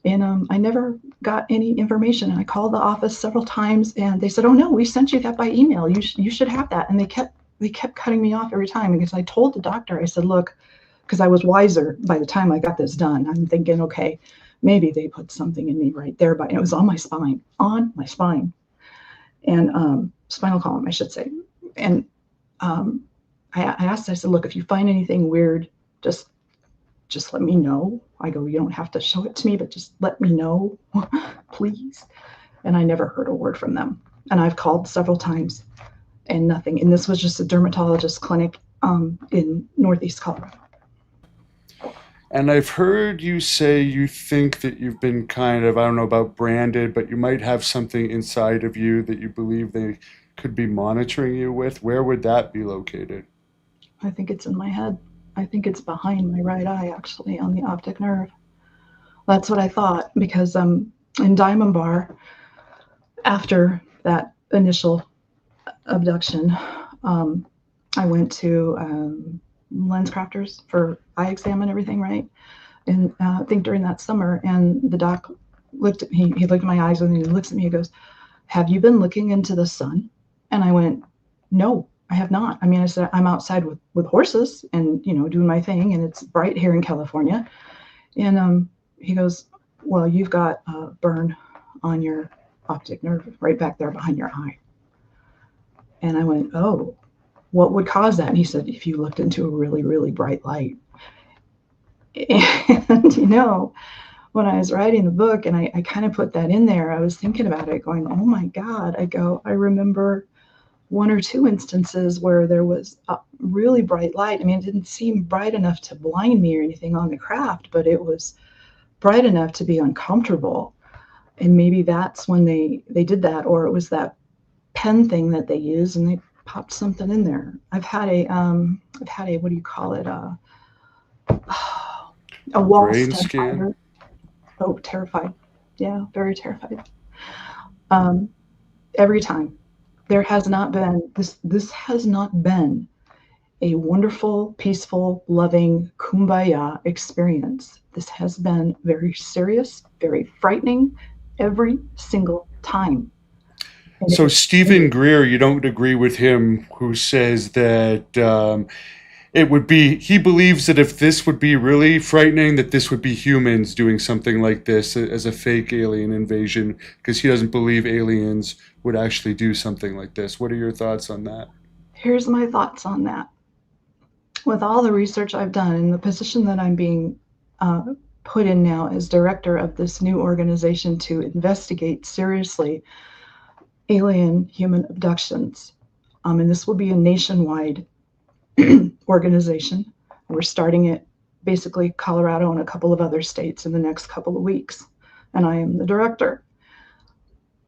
And I never got any information. And I called the office several times, and they said, "Oh no, we sent you that by email. You should have that." And they kept cutting me off every time, because I told the doctor, I said, "Look," because I was wiser by the time I got this done. I'm thinking, okay, maybe they put something in me right there, but it was on my spine, and spinal column, I should say. And I asked, I said, "Look, if you find anything weird, just let me know." I go, "You don't have to show it to me, but just let me know, please." And I never heard a word from them. And I've called several times and nothing. And this was just a dermatologist clinic in Northeast Colorado. And I've heard you say you think that you've been kind of, I don't know about branded, but you might have something inside of you that you believe they could be monitoring you with. Where would that be located? I think it's in my head. I think it's behind my right eye, actually, on the optic nerve. That's what I thought, because in Diamond Bar, after that initial abduction, um, I went to lens crafters for eye exam and everything, right? And I think during that summer, and the doc looked at me, he looked at my eyes, and he looks at me, he goes, "Have you been looking into the sun?" And I went, "No, I have not." I mean, I said, "I'm outside with horses and, doing my thing, and it's bright here in California." And he goes, "Well, you've got a burn on your optic nerve right back there behind your eye." And I went, "Oh, what would cause that?" And he said, "If you looked into a really, really bright light." And, when I was writing the book, and I kind of put that in there, I was thinking about it going, oh my God, I remember one or two instances where there was a really bright light. I mean, it didn't seem bright enough to blind me or anything on the craft, but it was bright enough to be uncomfortable. And maybe that's when they did that, or it was that pen thing that they used, and they popped something in there. I've had a what do you call it? A A wall brain stud scan? finder. Oh, terrified. Yeah, very terrified. Um, every time. This has not been a wonderful, peaceful, loving kumbaya experience. This has been very serious, very frightening every single time. And it So was Stephen Greer, you don't agree with him, who says that it would be, he believes that if this would be really frightening, that this would be humans doing something like this as a fake alien invasion, because he doesn't believe aliens would actually do something like this. What are your thoughts on that? Here's my thoughts on that. With all the research I've done and the position that I'm being put in now as director of this new organization to investigate seriously alien human abductions, and this will be a nationwide organization. We're starting it basically Colorado and a couple of other states in the next couple of weeks, and I am the director.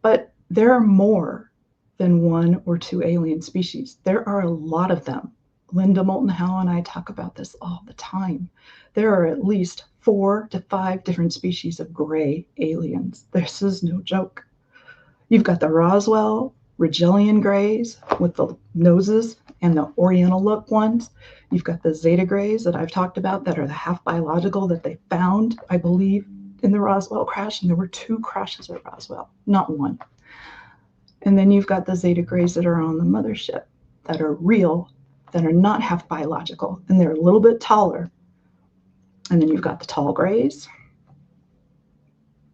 But there are more than one or two alien species. There are a lot of them. Linda Moulton Howe and I talk about this all the time. There are at least 4 to 5 different species of gray aliens. This is no joke. You've got the Roswell Rigelian grays with the noses and the Oriental look ones. You've got the Zeta grays that I've talked about that are the half biological that they found, I believe, in the Roswell crash. And there were 2 crashes at Roswell, not one. And then you've got the Zeta grays that are on the mothership that are real, that are not half biological, and they're a little bit taller. And then you've got the tall grays,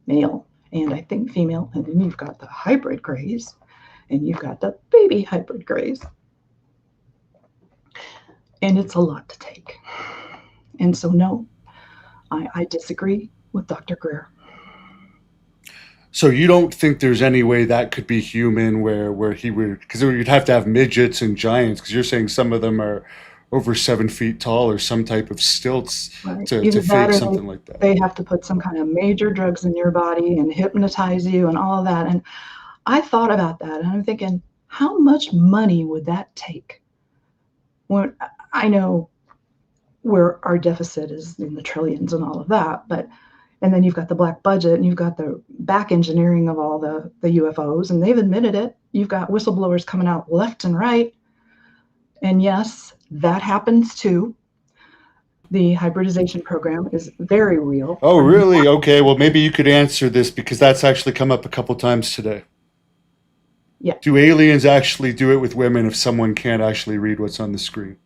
male, and I think female. And then you've got the hybrid grays, and you've got the baby hybrid grays. And it's a lot to take. And so, no, I disagree with Dr. Greer. So you don't think there's any way that could be human, where he would, because you'd have to have midgets and giants, because you're saying some of them are over 7 feet tall or some type of stilts Right. to Either that fake or something like that. they have to put some kind of major drugs in your body and hypnotize you and all of that. And I thought about that and I'm thinking, how much money would that take? When I know where our deficit is in the trillions and all of that, but and then you've got the black budget and you've got the back engineering of all the UFOs, and they've admitted it. You've got whistleblowers coming out left and right. And yes, that happens too. The hybridization program is very real. Oh, I'm really? not, Okay. Well, maybe you could answer this because that's actually come up a couple times today. yeah, Do aliens actually do it with women if someone can't actually read what's on the screen?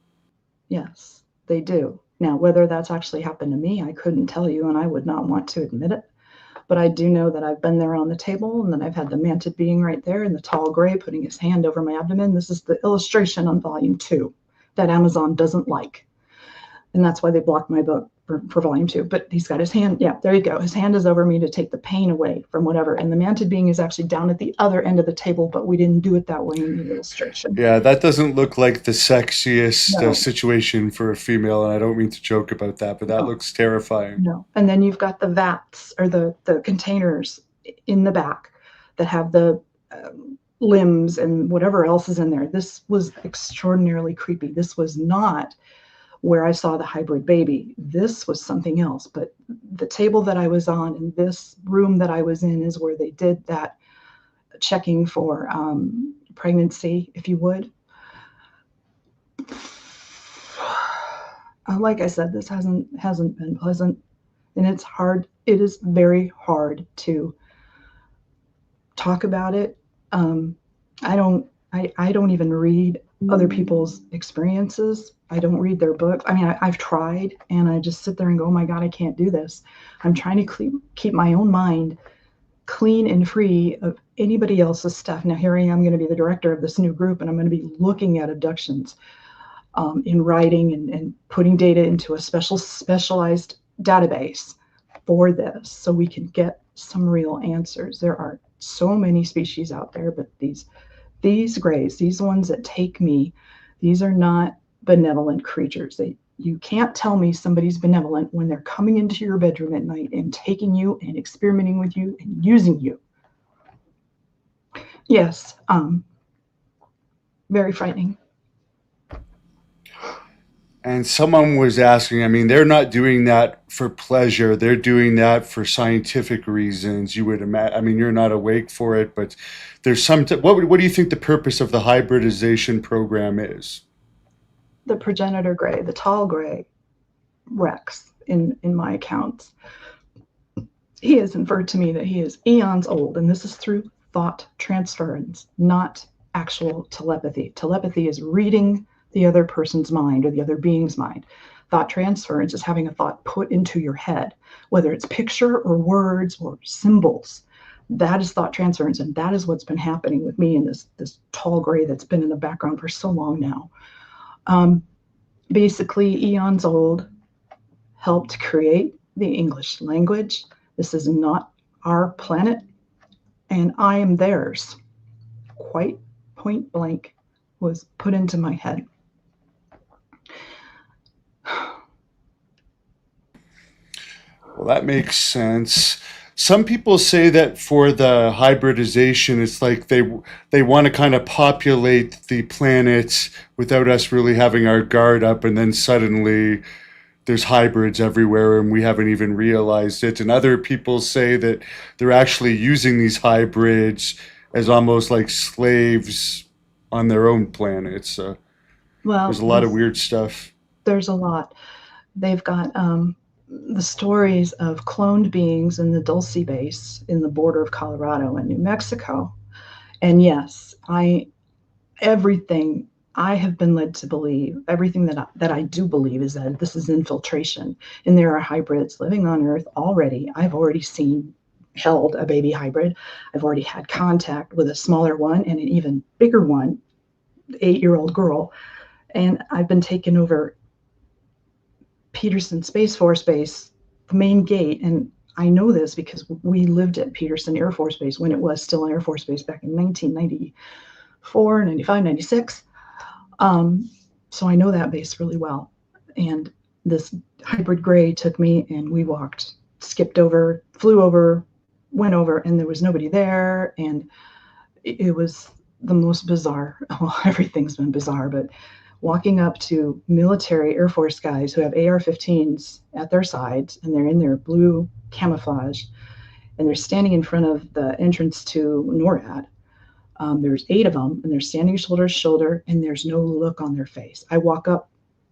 yes, they do. Now, whether that's actually happened to me, I couldn't tell you, and I would not want to admit it. But I do know that I've been there on the table, and then I've had the mantid being right there in the tall gray putting his hand over my abdomen. This is the illustration on volume 2 that Amazon doesn't like. And that's why they blocked my book for volume 2. But he's got his hand, yeah, there you go. His hand is over me to take the pain away from whatever. And the mantid being is actually down at the other end of the table, but we didn't do it that way in the illustration. Yeah, that doesn't look like the sexiest No, situation for a female, and I don't mean to joke about that, but that no, looks terrifying. no. And then you've got the vats or the containers in the back that have the limbs and whatever else is in there. This was extraordinarily creepy. This was not where I saw the hybrid baby. This was something else. But the table that I was on and this room that I was in is where they did that checking for pregnancy, if you would. Like I said, this hasn't been pleasant, and it's hard. It is very hard to talk about it. I don't even read other people's experiences. I don't read their books. I mean, I've tried, and I just sit there and go, oh my God, I can't do this. I'm trying to keep my own mind clean and free of anybody else's stuff. Now, here I am going to be the director of this new group, and I'm going to be looking at abductions in writing and putting data into a specialized database for this so we can get some real answers. There are so many species out there, but these grays, these ones that take me, these are not benevolent creatures. You can't tell me somebody's benevolent when they're coming into your bedroom at night and taking you and experimenting with you and using you. Yes, very frightening. And someone was asking, I mean, they're not doing that for pleasure. They're doing that for scientific reasons. You would imagine, I mean, you're not awake for it, but there's what do you think the purpose of the hybridization program is? The progenitor gray, the tall gray, Rex, in my accounts, he has inferred to me that he is eons old, and this is through thought transference, not actual telepathy. Telepathy is reading the other person's mind or the other being's mind. Thought transference is having a thought put into your head, whether it's picture or words or symbols. That is thought transference, and that is what's been happening with me in this tall gray that's been in the background for so long now. Basically, eons old, helped create the English language. This is not our planet, and I am theirs. Quite point blank was put into my head. Well, that makes sense. Some people say that for the hybridization, it's like they want to kind of populate the planet without us really having our guard up, and then suddenly there's hybrids everywhere and we haven't even realized it. And other people say that they're actually using these hybrids as almost like slaves on their own planets. There's Well, a lot of weird stuff. there's a lot. They've got the stories of cloned beings in the Dulce base in the border of Colorado and New Mexico. And yes, everything I have been led to believe, everything that I do believe is that this is infiltration, and there are hybrids living on Earth already. I've already held a baby hybrid. I've already had contact with a smaller one and an even bigger one, 8-year-old girl, and I've been taken over Peterson Space Force Base, the main gate, and I know this because we lived at Peterson Air Force Base when it was still an Air Force Base back in 1994, 95, 96. So I know that base really well. And this hybrid gray took me, and we walked, skipped over, flew over, went over, and there was nobody there. And it was the most bizarre. Well, everything's been bizarre, but walking up to military Air Force guys who have AR-15s at their sides, and they're in their blue camouflage, and they're standing in front of the entrance to NORAD. There's 8 of them, and they're standing shoulder to shoulder, and there's no look on their face. I walk up,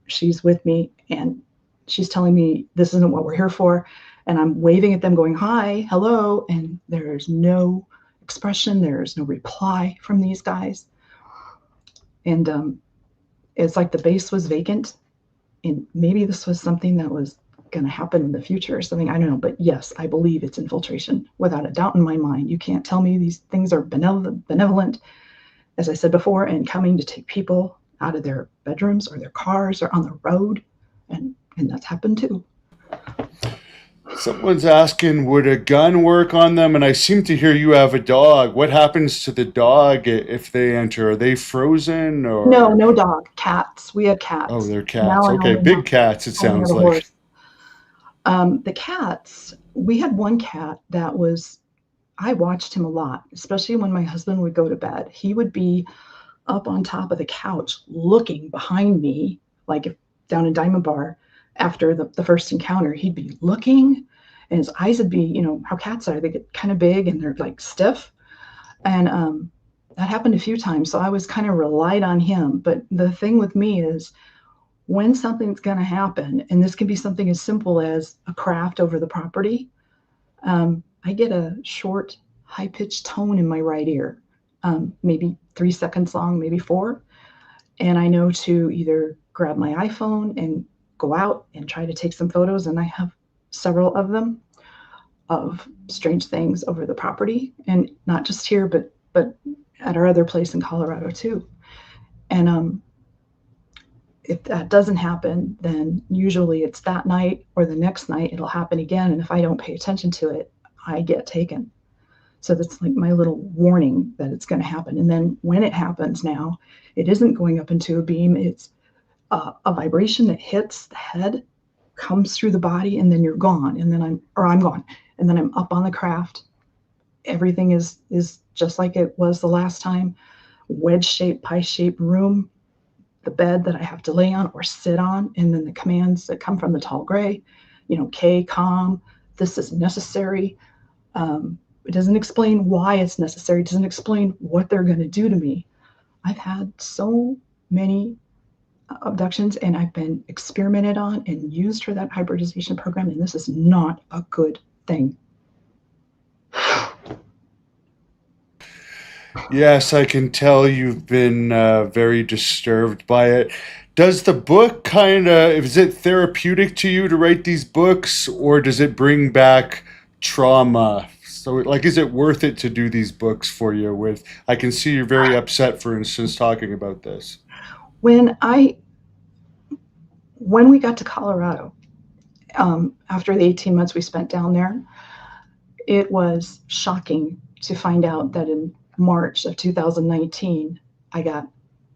she's with me, and she's telling me this isn't what we're here for. And I'm waving at them, going, hi, hello, and there's no expression, there's no reply from these guys. And it's like the base was vacant, and maybe this was something that was going to happen in the future or something. I don't know. But yes, I believe it's infiltration without a doubt in my mind. You can't tell me these things are benevolent, as I said before, and coming to take people out of their bedrooms or their cars or on the road. And that's happened too. Someone's asking, would a gun work on them? And I seem to hear you have a dog. What happens to the dog if they enter? Are they frozen No, or? no dog. Cats. We had Oh, cats. they're Now cats. I Okay, big cats, it only have sounds a like. horse. The cats, we had one cat that was, I watched him a lot, especially when my husband would go to bed. He would be up on top of the couch looking behind me, like if down in Diamond Bar after the first encounter. He'd be looking, and his eyes would be, how cats are. They get kind of big and they're like stiff. And that happened a few times. So I was kind of relied on him. But the thing with me is, when something's going to happen, and this can be something as simple as a craft over the property, I get a short, high-pitched tone in my right ear, maybe 3 seconds long, maybe 4. And I know to either grab my iPhone and go out and try to take some photos, and I have several of them, of strange things over the property, and not just here, but at our other place in Colorado too. And if that doesn't happen, then usually it's that night or the next night it'll happen again. And if I don't pay attention to it, I get taken. So that's like my little warning that it's going to happen. And then when it happens now, it isn't going up into a beam. It's a vibration that hits the head, comes through the body, and then you're gone. And then I'm gone. And then I'm up on the craft. Everything is just like it was the last time. Wedge-shaped, pie-shaped room, the bed that I have to lay on or sit on, and then the commands that come from the tall gray, K, calm, this is necessary. It doesn't explain why it's necessary. It doesn't explain what they're going to do to me. I've had so many abductions, and I've been experimented on and used for that hybridization program, and this is not a good thing. Yes, I can tell you've been very disturbed by it. Does the book is it therapeutic to you to write these books, or does it bring back trauma? So, like, is it worth it to do these books for you? I can see you're very upset, for instance, talking about this. When we got to Colorado, after the 18 months we spent down there, it was shocking to find out that in March of 2019, I got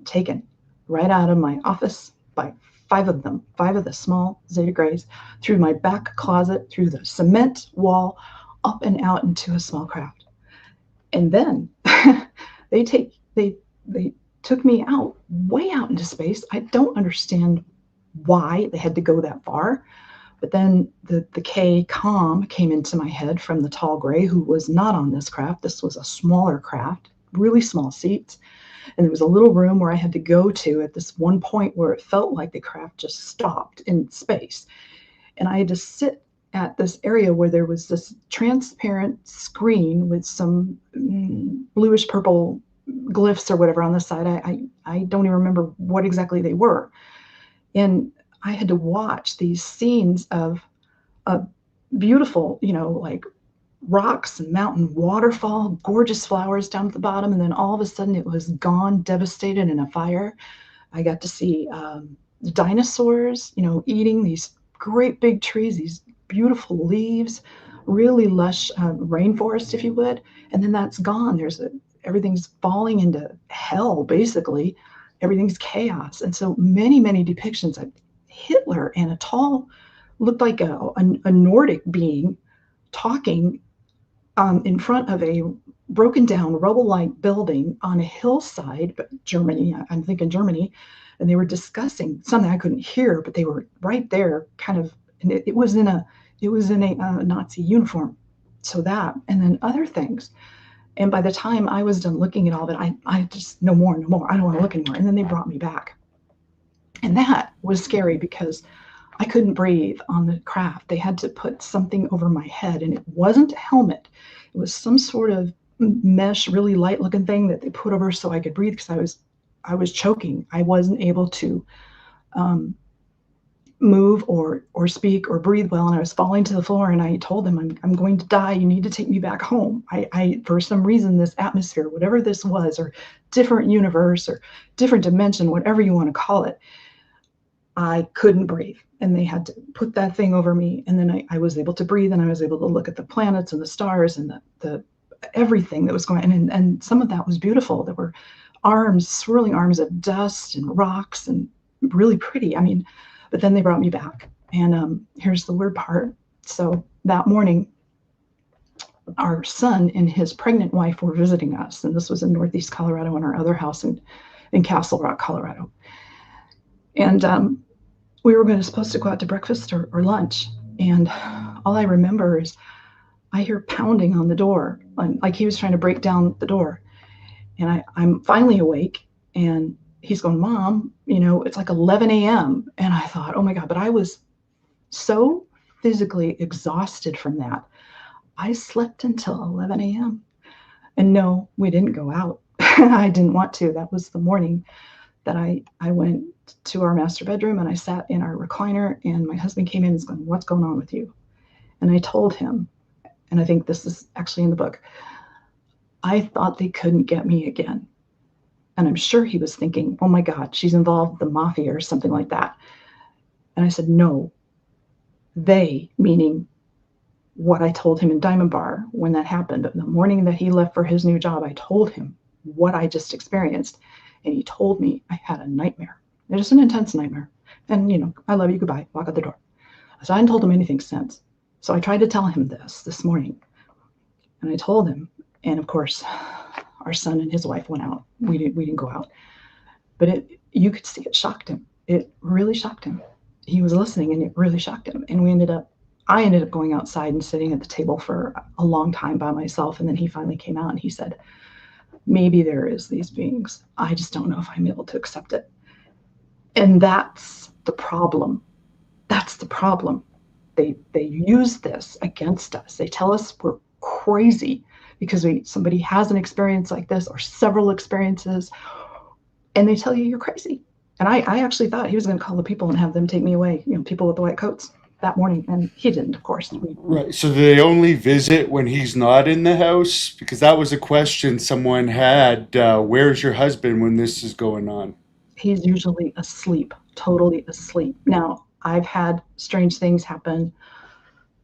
taken right out of my office by 5 of them, 5 of the small Zeta Grays, through my back closet, through the cement wall, up and out into a small craft. And then they took me out, way out into space. I don't understand why they had to go that far. But then the K calm came into my head from the tall gray, who was not on this craft. This was a smaller craft, really small seats. And there was a little room where I had to go to at this one point where it felt like the craft just stopped in space. And I had to sit at this area where there was this transparent screen with some bluish purple glyphs or whatever on the side. I don't even remember what exactly they were. And I had to watch these scenes of beautiful, like rocks and mountain waterfall, gorgeous flowers down at the bottom. And then all of a sudden it was gone, devastated in a fire. I got to see dinosaurs, eating these great big trees, these beautiful leaves, really lush rainforest, if you would. And then that's gone. Everything's falling into hell, basically. everything's chaos. And so many depictions of Hitler and a tall, looked like a Nordic being talking in front of a broken down rubble-like building on a hillside, but Germany, I'm thinking Germany, and they were discussing something I couldn't hear, but they were right there, kind of, and it was in a Nazi uniform. So that, and then other things. And by the time I was done looking at all of it, I just, no more. I don't want to look anymore. And then they brought me back. And that was scary because I couldn't breathe on the craft. They had to put something over my head, and it wasn't a helmet. It was some sort of mesh, really light looking thing that they put over so I could breathe because I was choking. I wasn't able to move or speak or breathe well, and I was falling to the floor. And I told them, I'm going to die. You need to take me back home. I for some reason, this atmosphere, whatever this was, or different universe or different dimension, whatever you want to call it, I couldn't breathe. And they had to put that thing over me. And then I was able to breathe, and I was able to look at the planets and the stars and the everything that was going on. And some of that was beautiful. There were swirling arms of dust and rocks, and really pretty. I mean, but then they brought me back. And here's the weird part. So that morning, our son and his pregnant wife were visiting us. And this was in Northeast Colorado, in our other house in Castle Rock, Colorado. And we were supposed to go out to breakfast or lunch. And all I remember is I hear pounding on the door, like he was trying to break down the door. And I'm finally awake, and he's going, Mom, it's like 11 a.m. And I thought, oh my God, but I was so physically exhausted from that. I slept until 11 a.m. And no, we didn't go out. I didn't want to. That was the morning that I went to our master bedroom, and I sat in our recliner, and my husband came in and was going, what's going on with you? And I told him, and I think this is actually in the book, I thought they couldn't get me again. And I'm sure he was thinking, oh my God, she's involved with the mafia or something like that. And I said, no, they, meaning what I told him in Diamond Bar when that happened. But the morning that he left for his new job, I told him what I just experienced. And he told me I had a nightmare. It was an intense nightmare. And, I love you, goodbye, walk out the door. So I hadn't told him anything since. So I tried to tell him this morning. And I told him, and of course, our son and his wife went out. We didn't go out. But you could see it shocked him. It really shocked him. He was listening, and it really shocked him. And I ended up going outside and sitting at the table for a long time by myself. And then he finally came out and he said, maybe there is these beings. I just don't know if I'm able to accept it. And that's the problem. That's the problem. They use this against us. They tell us we're crazy because somebody has an experience like this or several experiences, and they tell you you're crazy. And I actually thought he was going to call the people and have them take me away, people with the white coats that morning. And he didn't, of course. Right. So they only visit when he's not in the house? Because that was a question someone had. Where's your husband when this is going on? He's usually asleep, totally asleep. Now, I've had strange things happen.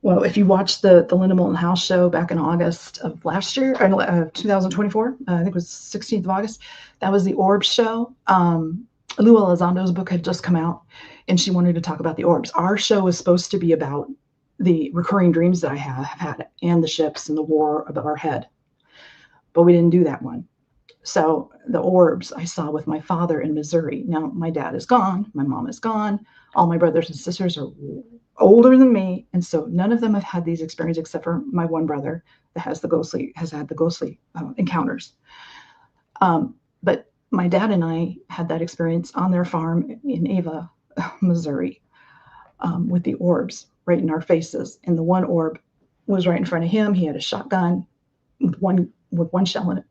Well, if you watch the Linda Moulton House show back in August of last year, 2024, I think it was 16th of August, that was the Orbs show. Lou Elizondo's book had just come out, and she wanted to talk about the orbs. Our show was supposed to be about the recurring dreams that I have had and the ships and the war above our head, but we didn't do that one. So the orbs I saw with my father in Missouri. Now, my dad is gone. My mom is gone. All my brothers and sisters are older than me. And so none of them have had these experiences except for my one brother that has had the ghostly encounters. But my dad and I had that experience on their farm in Ava, Missouri, with the orbs right in our faces. And the one orb was right in front of him. He had a shotgun with one shell in it.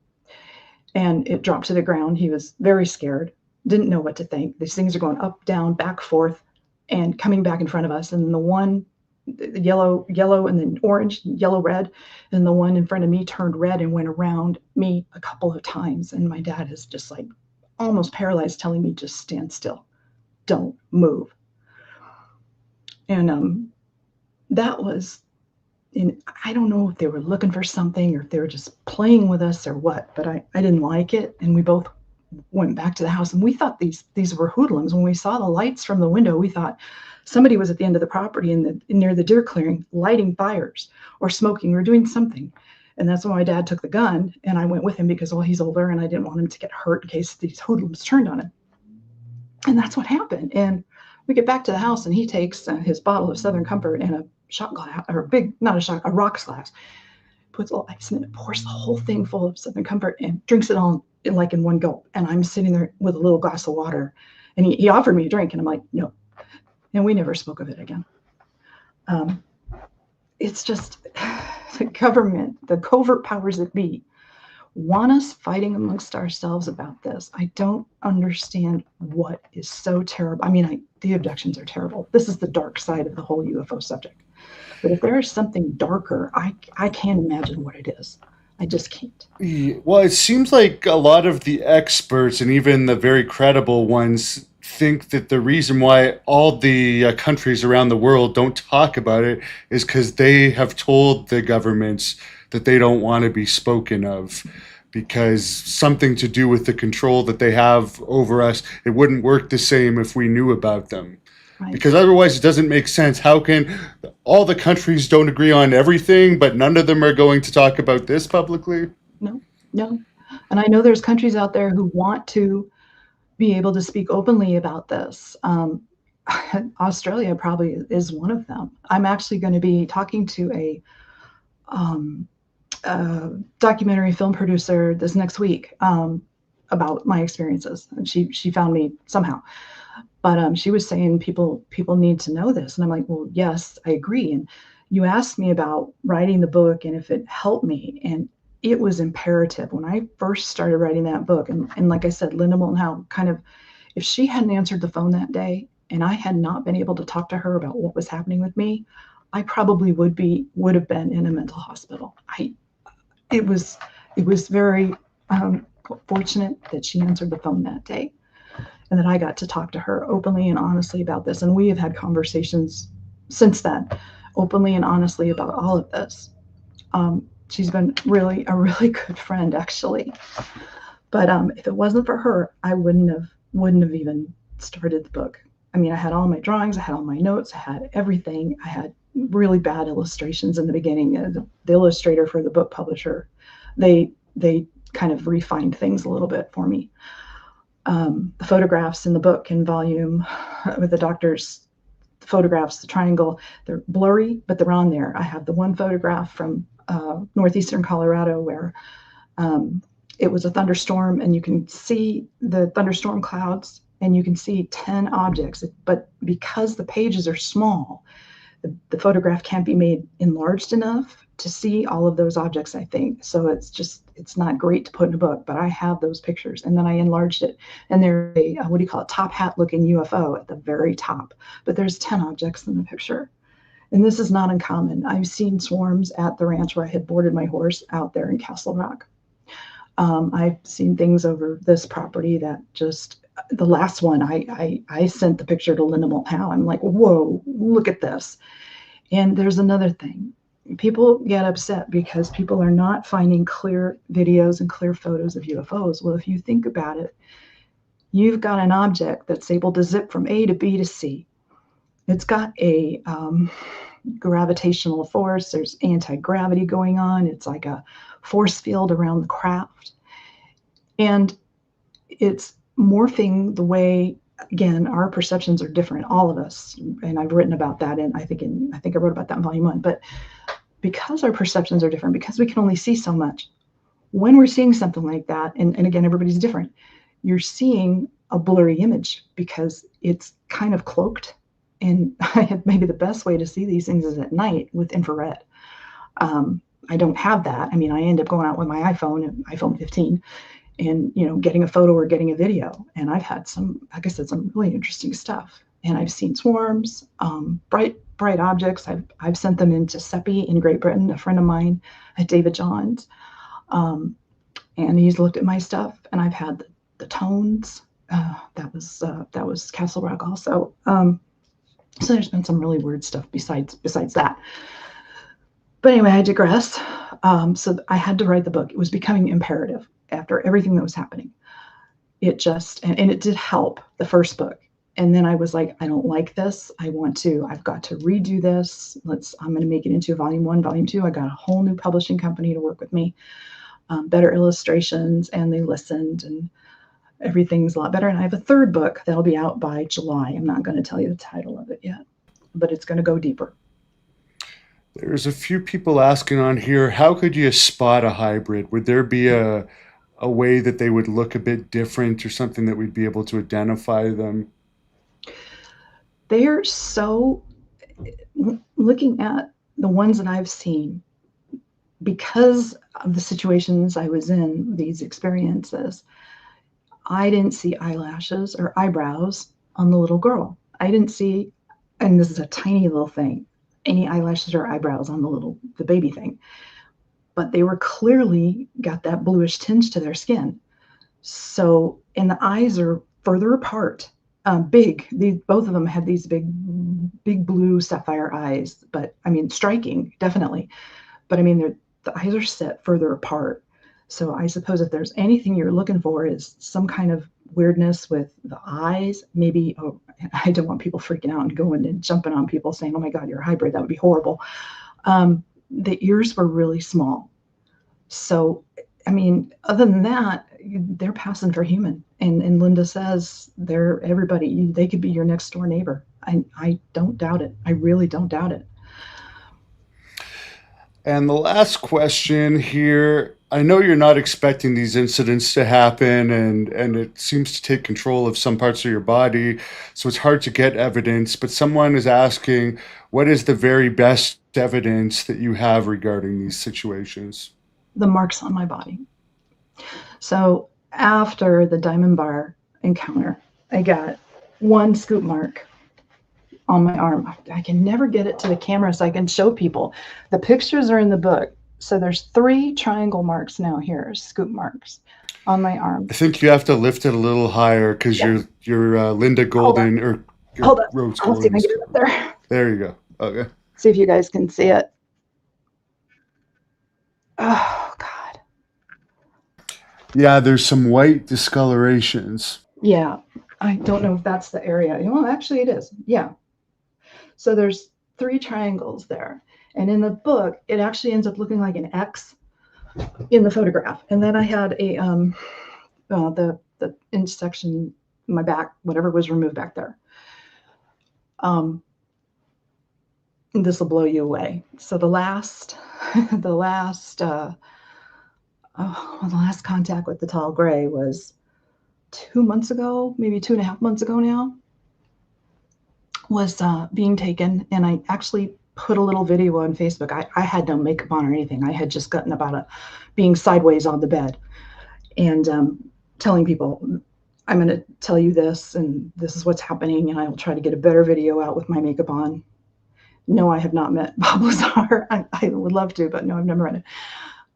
And it dropped to the ground. He was very scared, didn't know what to think. These things are going up, down, back, forth, and coming back in front of us. And the one, yellow, and then orange, yellow, red. And the one in front of me turned red and went around me a couple of times. And my dad is just like almost paralyzed, telling me, just stand still. Don't move. And that was, and I don't know if they were looking for something or if they were just playing with us or what, but I didn't like it. And we both went back to the house, and we thought these were hoodlums. When we saw the lights from the window, we thought somebody was at the end of the property near the deer clearing lighting fires or smoking or doing something. And that's when my dad took the gun, and I went with him because, well, he's older and I didn't want him to get hurt in case these hoodlums turned on him. And that's what happened. And we get back to the house, and he takes his bottle of Southern Comfort and a shot glass, or a rocks glass, puts a little ice in it, pours the whole thing full of Southern Comfort, and drinks it all in one gulp. And I'm sitting there with a little glass of water, and he offered me a drink, and I'm like, no. And we never spoke of it again. It's just the government, the covert powers that be, want us fighting amongst ourselves about this. I don't understand what is so terrible. I mean, the abductions are terrible. This is the dark side of the whole UFO subject. But if there is something darker, I can't imagine what it is. I just can't. Well, it seems like a lot of the experts and even the very credible ones think that the reason why all the countries around the world don't talk about it is because they have told the governments that they don't want to be spoken of, because something to do with the control that they have over us. It wouldn't work the same if we knew about them. Right. Because otherwise it doesn't make sense. How can all the countries don't agree on everything, but none of them are going to talk about this publicly? No. And I know there's countries out there who want to be able to speak openly about this. Australia probably is one of them. I'm actually going to be talking to a documentary film producer this next week about my experiences. And she found me somehow. But she was saying people need to know this. And I'm like, well, yes, I agree. And you asked me about writing the book and if it helped me. And it was imperative. When I first started writing that book, and like I said, Linda Moulton Howe, kind of, if she hadn't answered the phone that day and I had not been able to talk to her about what was happening with me, I probably would have been in a mental hospital. It was very fortunate that she answered the phone that day, and that I got to talk to her openly and honestly about this. And we have had conversations since then, openly and honestly, about all of this. She's been really a really good friend, actually. But if it wasn't for her, I wouldn't have even started the book. I mean, I had all my drawings, I had all my notes, I had everything. I had really bad illustrations in the beginning. The illustrator for the book publisher, they kind of refined things a little bit for me. The photographs in the book in volume with the doctor's photographs, the triangle, they're blurry, but they're on there. I have the one photograph from northeastern Colorado where it was a thunderstorm, and you can see the thunderstorm clouds and you can see 10 objects, but because the pages are small, the photograph can't be made enlarged enough to see all of those objects, I think. So it's not great to put in a book, but I have those pictures, and then I enlarged it, and there's a what do you call it, top hat looking UFO at the very top, but there's 10 objects in the picture. And this is not uncommon. I've seen swarms at the ranch where I had boarded my horse out there in Castle Rock. I've seen things over this property that just, the last one, I sent the picture to Linda Moulton Howe. I'm like, whoa, look at this. And there's another thing. People get upset because people are not finding clear videos and clear photos of UFOs. Well, if you think about it, you've got an object that's able to zip from A to B to C. It's got a gravitational force. There's anti-gravity going on. It's like a force field around the craft. And it's morphing the way, again, our perceptions are different, all of us. And I've written about that, and I think I wrote about that in volume 1. But because our perceptions are different, because we can only see so much, when we're seeing something like that, and again, everybody's different, you're seeing a blurry image because it's kind of cloaked. And maybe the best way to see these things is at night with infrared. I don't have that. I mean, I end up going out with my iPhone 15, and getting a photo or getting a video. And I've had some, like I said, some really interesting stuff. And I've seen swarms, bright objects. I've sent them into SEPI in Great Britain. A friend of mine at David Johns, and he's looked at my stuff. And I've had the tones. That was Castle Rock also. So there's been some really weird stuff besides that. But anyway, I digress. So I had to write the book. It was becoming imperative after everything that was happening. it just, and it did help the first book. And then I was like, I don't like this. I've got to redo this. I'm going to make it into volume one, volume two. I got a whole new publishing company to work with me, better illustrations, and they listened, and everything's a lot better. And I have a third book that'll be out by July. I'm not going to tell you the title of it yet, but it's going to go deeper. There's a few people asking on here, how could you spot a hybrid? Would there be a way that they would look a bit different or something that we'd be able to identify them? They're so, looking at the ones that I've seen, because of the situations I was in, these experiences, I didn't see eyelashes or eyebrows on the little girl. I didn't see, and this is a tiny little thing, any eyelashes or eyebrows on the baby thing. But they were clearly got that bluish tinge to their skin. So, and the eyes are further apart, big. Both of them had these big blue sapphire eyes, but I mean, striking, definitely. But I mean, the eyes are set further apart. So I suppose if there's anything you're looking for is some kind of weirdness with the eyes, maybe, oh, I don't want people freaking out and going and jumping on people saying, oh my God, you're a hybrid. That would be horrible. The ears were really small. So, I mean, other than that, they're passing for human. And Linda says they're everybody. They could be your next door neighbor. I don't doubt it. I really don't doubt it. And the last question here, I know you're not expecting these incidents to happen, and it seems to take control of some parts of your body, so it's hard to get evidence. But someone is asking, what is the very best evidence that you have regarding these situations? The marks on my body. So after the Diamond Bar encounter, I got one scoop mark on my arm. I can never get it to the camera so I can show people. The pictures are in the book. So there's 3 triangle marks now here, scoop marks on my arm. I think you have to lift it a little higher because you're Linda Golden or Hold on. Rose I'll see if I Golden. can get it up there. There you go. Okay. See if you guys can see it. Oh, God. Yeah, there's some white discolorations. Yeah. I don't know if that's the area. Well, actually it is. Yeah. So there's 3 triangles there. And in the book, it actually ends up looking like an X in the photograph. And then I had the intersection, my back, whatever was removed back there. This will blow you away. So the last contact with the tall gray was 2 months ago, maybe 2.5 months ago now, was being taken. And I actually put a little video on Facebook. I had no makeup on or anything. I had just gotten about being sideways on the bed and telling people, I'm going to tell you this, and this is what's happening, and I will try to get a better video out with my makeup on. No, I have not met Bob Lazar. I would love to, but no, I've never met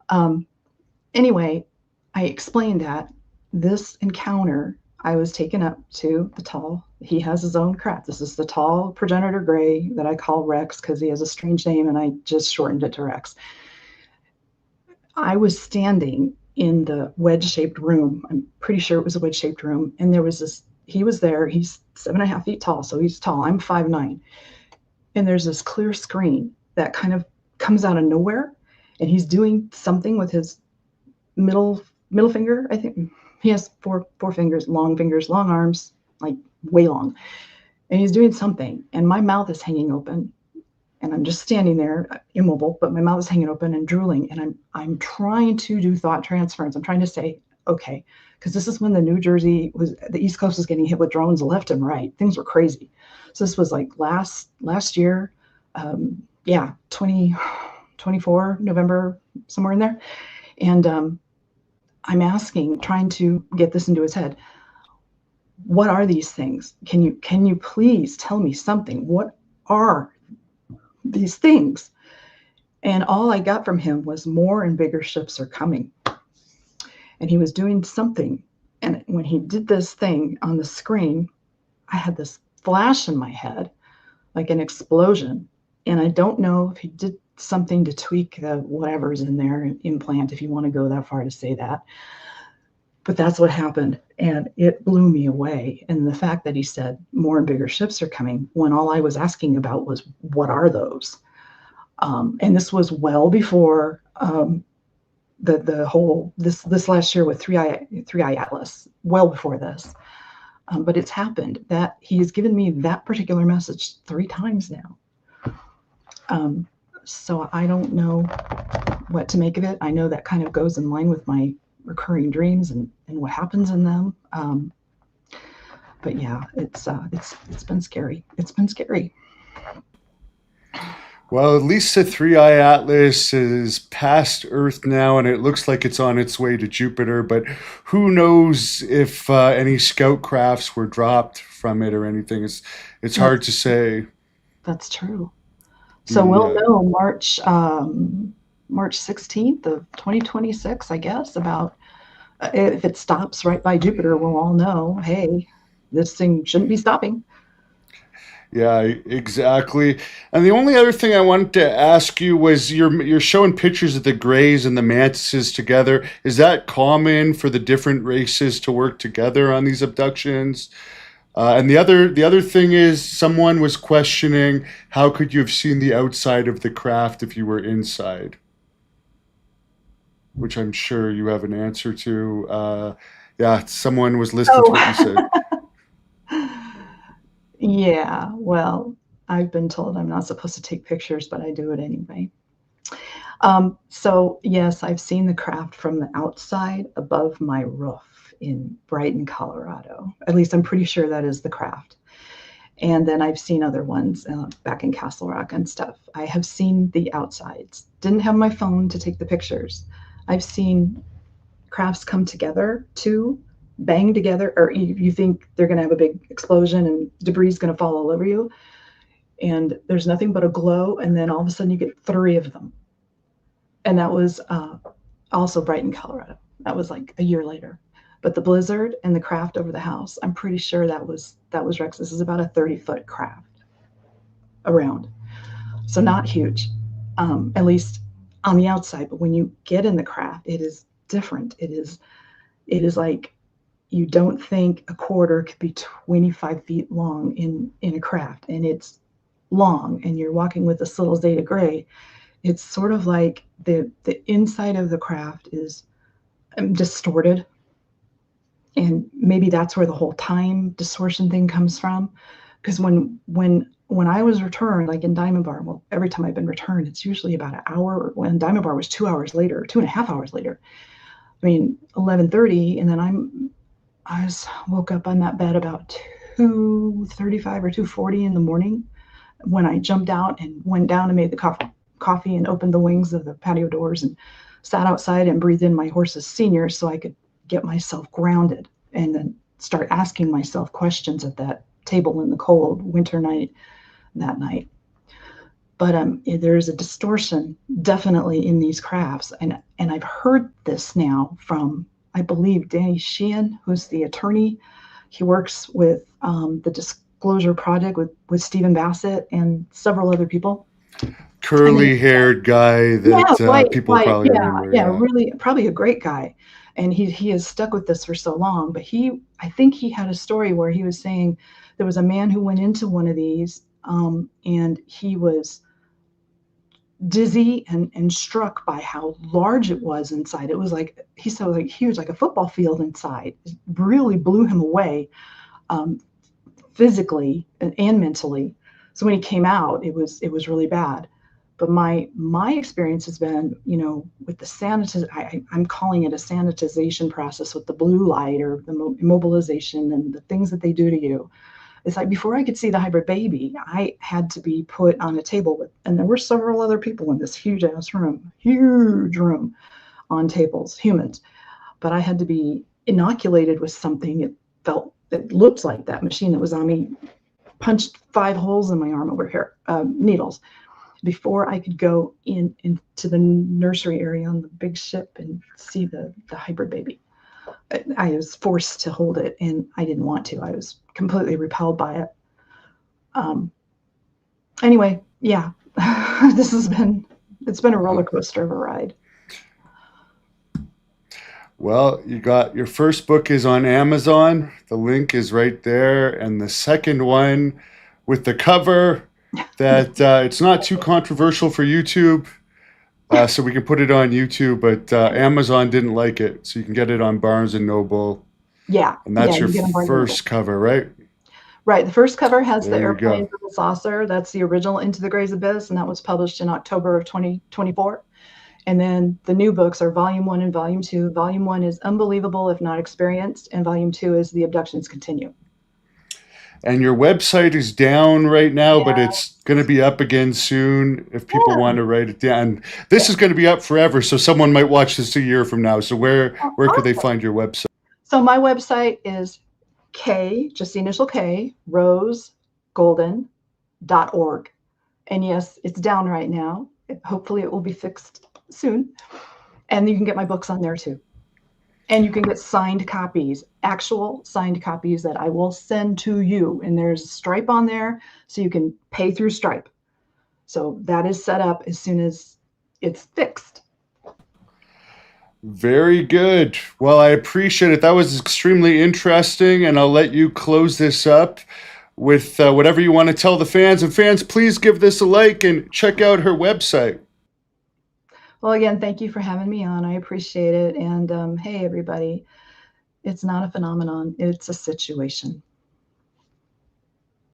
him. Anyway, I explained that this encounter, I was taken up to the tall, he has his own crap. This is the tall progenitor gray that I call Rex because he has a strange name and I just shortened it to Rex. I was standing in the wedge-shaped room. I'm pretty sure it was a wedge-shaped room. And there was this, he was there. He's 7.5 feet tall, so he's tall. I'm 5'9". And there's this clear screen that kind of comes out of nowhere. And he's doing something with his middle finger, I think. He has four fingers, long arms, like way long. And he's doing something. And my mouth is hanging open. And I'm just standing there immobile, but my mouth is hanging open and drooling. And I'm trying to do thought transference. I'm trying to say, okay, because this is when the the East Coast was getting hit with drones left and right. Things were crazy. So this was like last year, 2024, November, somewhere in there. And I'm asking, trying to get this into his head. What are these things? Can you please tell me something? What are these things? And all I got from him was more and bigger ships are coming. And he was doing something. And when he did this thing on the screen, I had this flash in my head, like an explosion. And I don't know if he did something to tweak the whatever's in there, implant, if you want to go that far to say that. But that's what happened. And it blew me away. And the fact that he said more and bigger ships are coming when all I was asking about was, what are those? And this was well before the whole this last year with three eye atlas, well before this. But it's happened that he has given me that particular message 3 times now. So I don't know what to make of it. I know that kind of goes in line with my recurring dreams and what happens in them. But yeah, it's been scary. It's been scary. Well, at least the Three Eye Atlas is past Earth now, and it looks like it's on its way to Jupiter. But who knows if any scout crafts were dropped from it or anything? It's hard That's to say. that's true. So we'll Yeah, know March 16th of 2026, I guess, about if it stops right by Jupiter. We'll all know, hey, this thing shouldn't be stopping. yeah, exactly. And the only other thing I wanted to ask you was you're showing pictures of the greys and the mantises together. Is that common for the different races to work together on these abductions? And the other thing is, someone was questioning how could you have seen the outside of the craft if you were inside, which I'm sure you have an answer to. Yeah, someone was listening to what you Oh, said. yeah. Well, I've been told I'm not supposed to take pictures, but I do it anyway. So yes, I've seen the craft from the outside above my roof in Brighton, Colorado. At least I'm pretty sure that is the craft. And then I've seen other ones back in Castle Rock and stuff. I have seen the outsides. Didn't have my phone to take the pictures. I've seen crafts come together too, bang together, or you think they're going to have a big explosion and debris is going to fall all over you. And there's nothing but a glow. And then all of a sudden you get 3 of them. And that was also Brighton, Colorado. That was like a year later. But the blizzard and the craft over the house, I'm pretty sure that was Rex. This is about a 30-foot craft around, so not huge, at least on the outside. But when you get in the craft, it is different. It is like you don't think a quarter could be 25 feet long in a craft, and it's long, and you're walking with this little Zeta Gray. It's sort of like the inside of the craft is distorted, and maybe that's where the whole time distortion thing comes from. Because when I was returned, like in Diamond Bar, well, every time I've been returned, it's usually about an hour. When Diamond Bar was 2 hours later, 2.5 hours later. I mean, 11:30, and then woke up on that bed about 2:35 or 2:40 in the morning when I jumped out and went down and made the coffee and opened the wings of the patio doors and sat outside and breathed in my horse's senior so I could get myself grounded and then start asking myself questions at that table in the cold winter night that night. But there's a distortion definitely in these crafts, and I've heard this now from, I believe, Danny Sheehan, who's the attorney. He works with the Disclosure Project with Stephen Bassett and several other people. I mean, Curly-haired guy yeah, that people white, probably yeah, remember. yeah, Yeah. really, probably a great guy, and he has stuck with this for so long. But I think he had a story where he was saying there was a man who went into one of these, and he was dizzy and struck by how large it was inside. It was like, he said, it was like huge, like a football field inside. It really blew him away, um, physically and mentally. So when he came out, it was really bad. But my experience has been, with the I'm calling it a sanitization process with the blue light or the immobilization and the things that they do to you. It's like before I could see the hybrid baby, I had to be put on a table and there were several other people in this huge room on tables, humans. But I had to be inoculated with something. It looked like that machine that was on me, punched 5 holes in my arm over here, needles, before I could go into the nursery area on the big ship and see the hybrid baby. I was forced to hold it, and I didn't want to. I was completely repelled by it. Um, anyway, yeah, it's been a roller coaster of a ride. Well, you got your first book is on Amazon. The link is right there. And the second one with the cover that it's not too controversial for YouTube. So we can put it on YouTube, but Amazon didn't like it. So you can get it on Barnes and Noble. Yeah, And yeah, that's your you get them Barnes and Noble. first cover, right? Right. The first cover has the There you airplane go. with the saucer. That's the original Into the Gray's Abyss, and that was published in October of 2024. And then the new books are Volume 1 and Volume 2. Volume 1 is Unbelievable If Not Experienced, and Volume 2 is The Abductions Continue. And your website is down right now, but Yeah. it's going to be up again soon if people Yeah. want to write it down. This Yeah. is going to be up forever, so someone might watch this a year from now. So Oh, where could they awesome. find your website? So my website is K, just the initial K, rosegolden.org. And yes, it's down right now. Hopefully it will be fixed soon. And you can get my books on there too. And you can get signed copies, actual signed copies that I will send to you. And there's Stripe on there, so you can pay through Stripe. So that is set up as soon as it's fixed. Very good. Well, I appreciate it. That was extremely interesting, and I'll let you close this up with whatever you want to tell the fans. And fans, please give this a like and check out her website. Well, again, thank you for having me on. I appreciate it. And hey, everybody, it's not a phenomenon, it's a situation.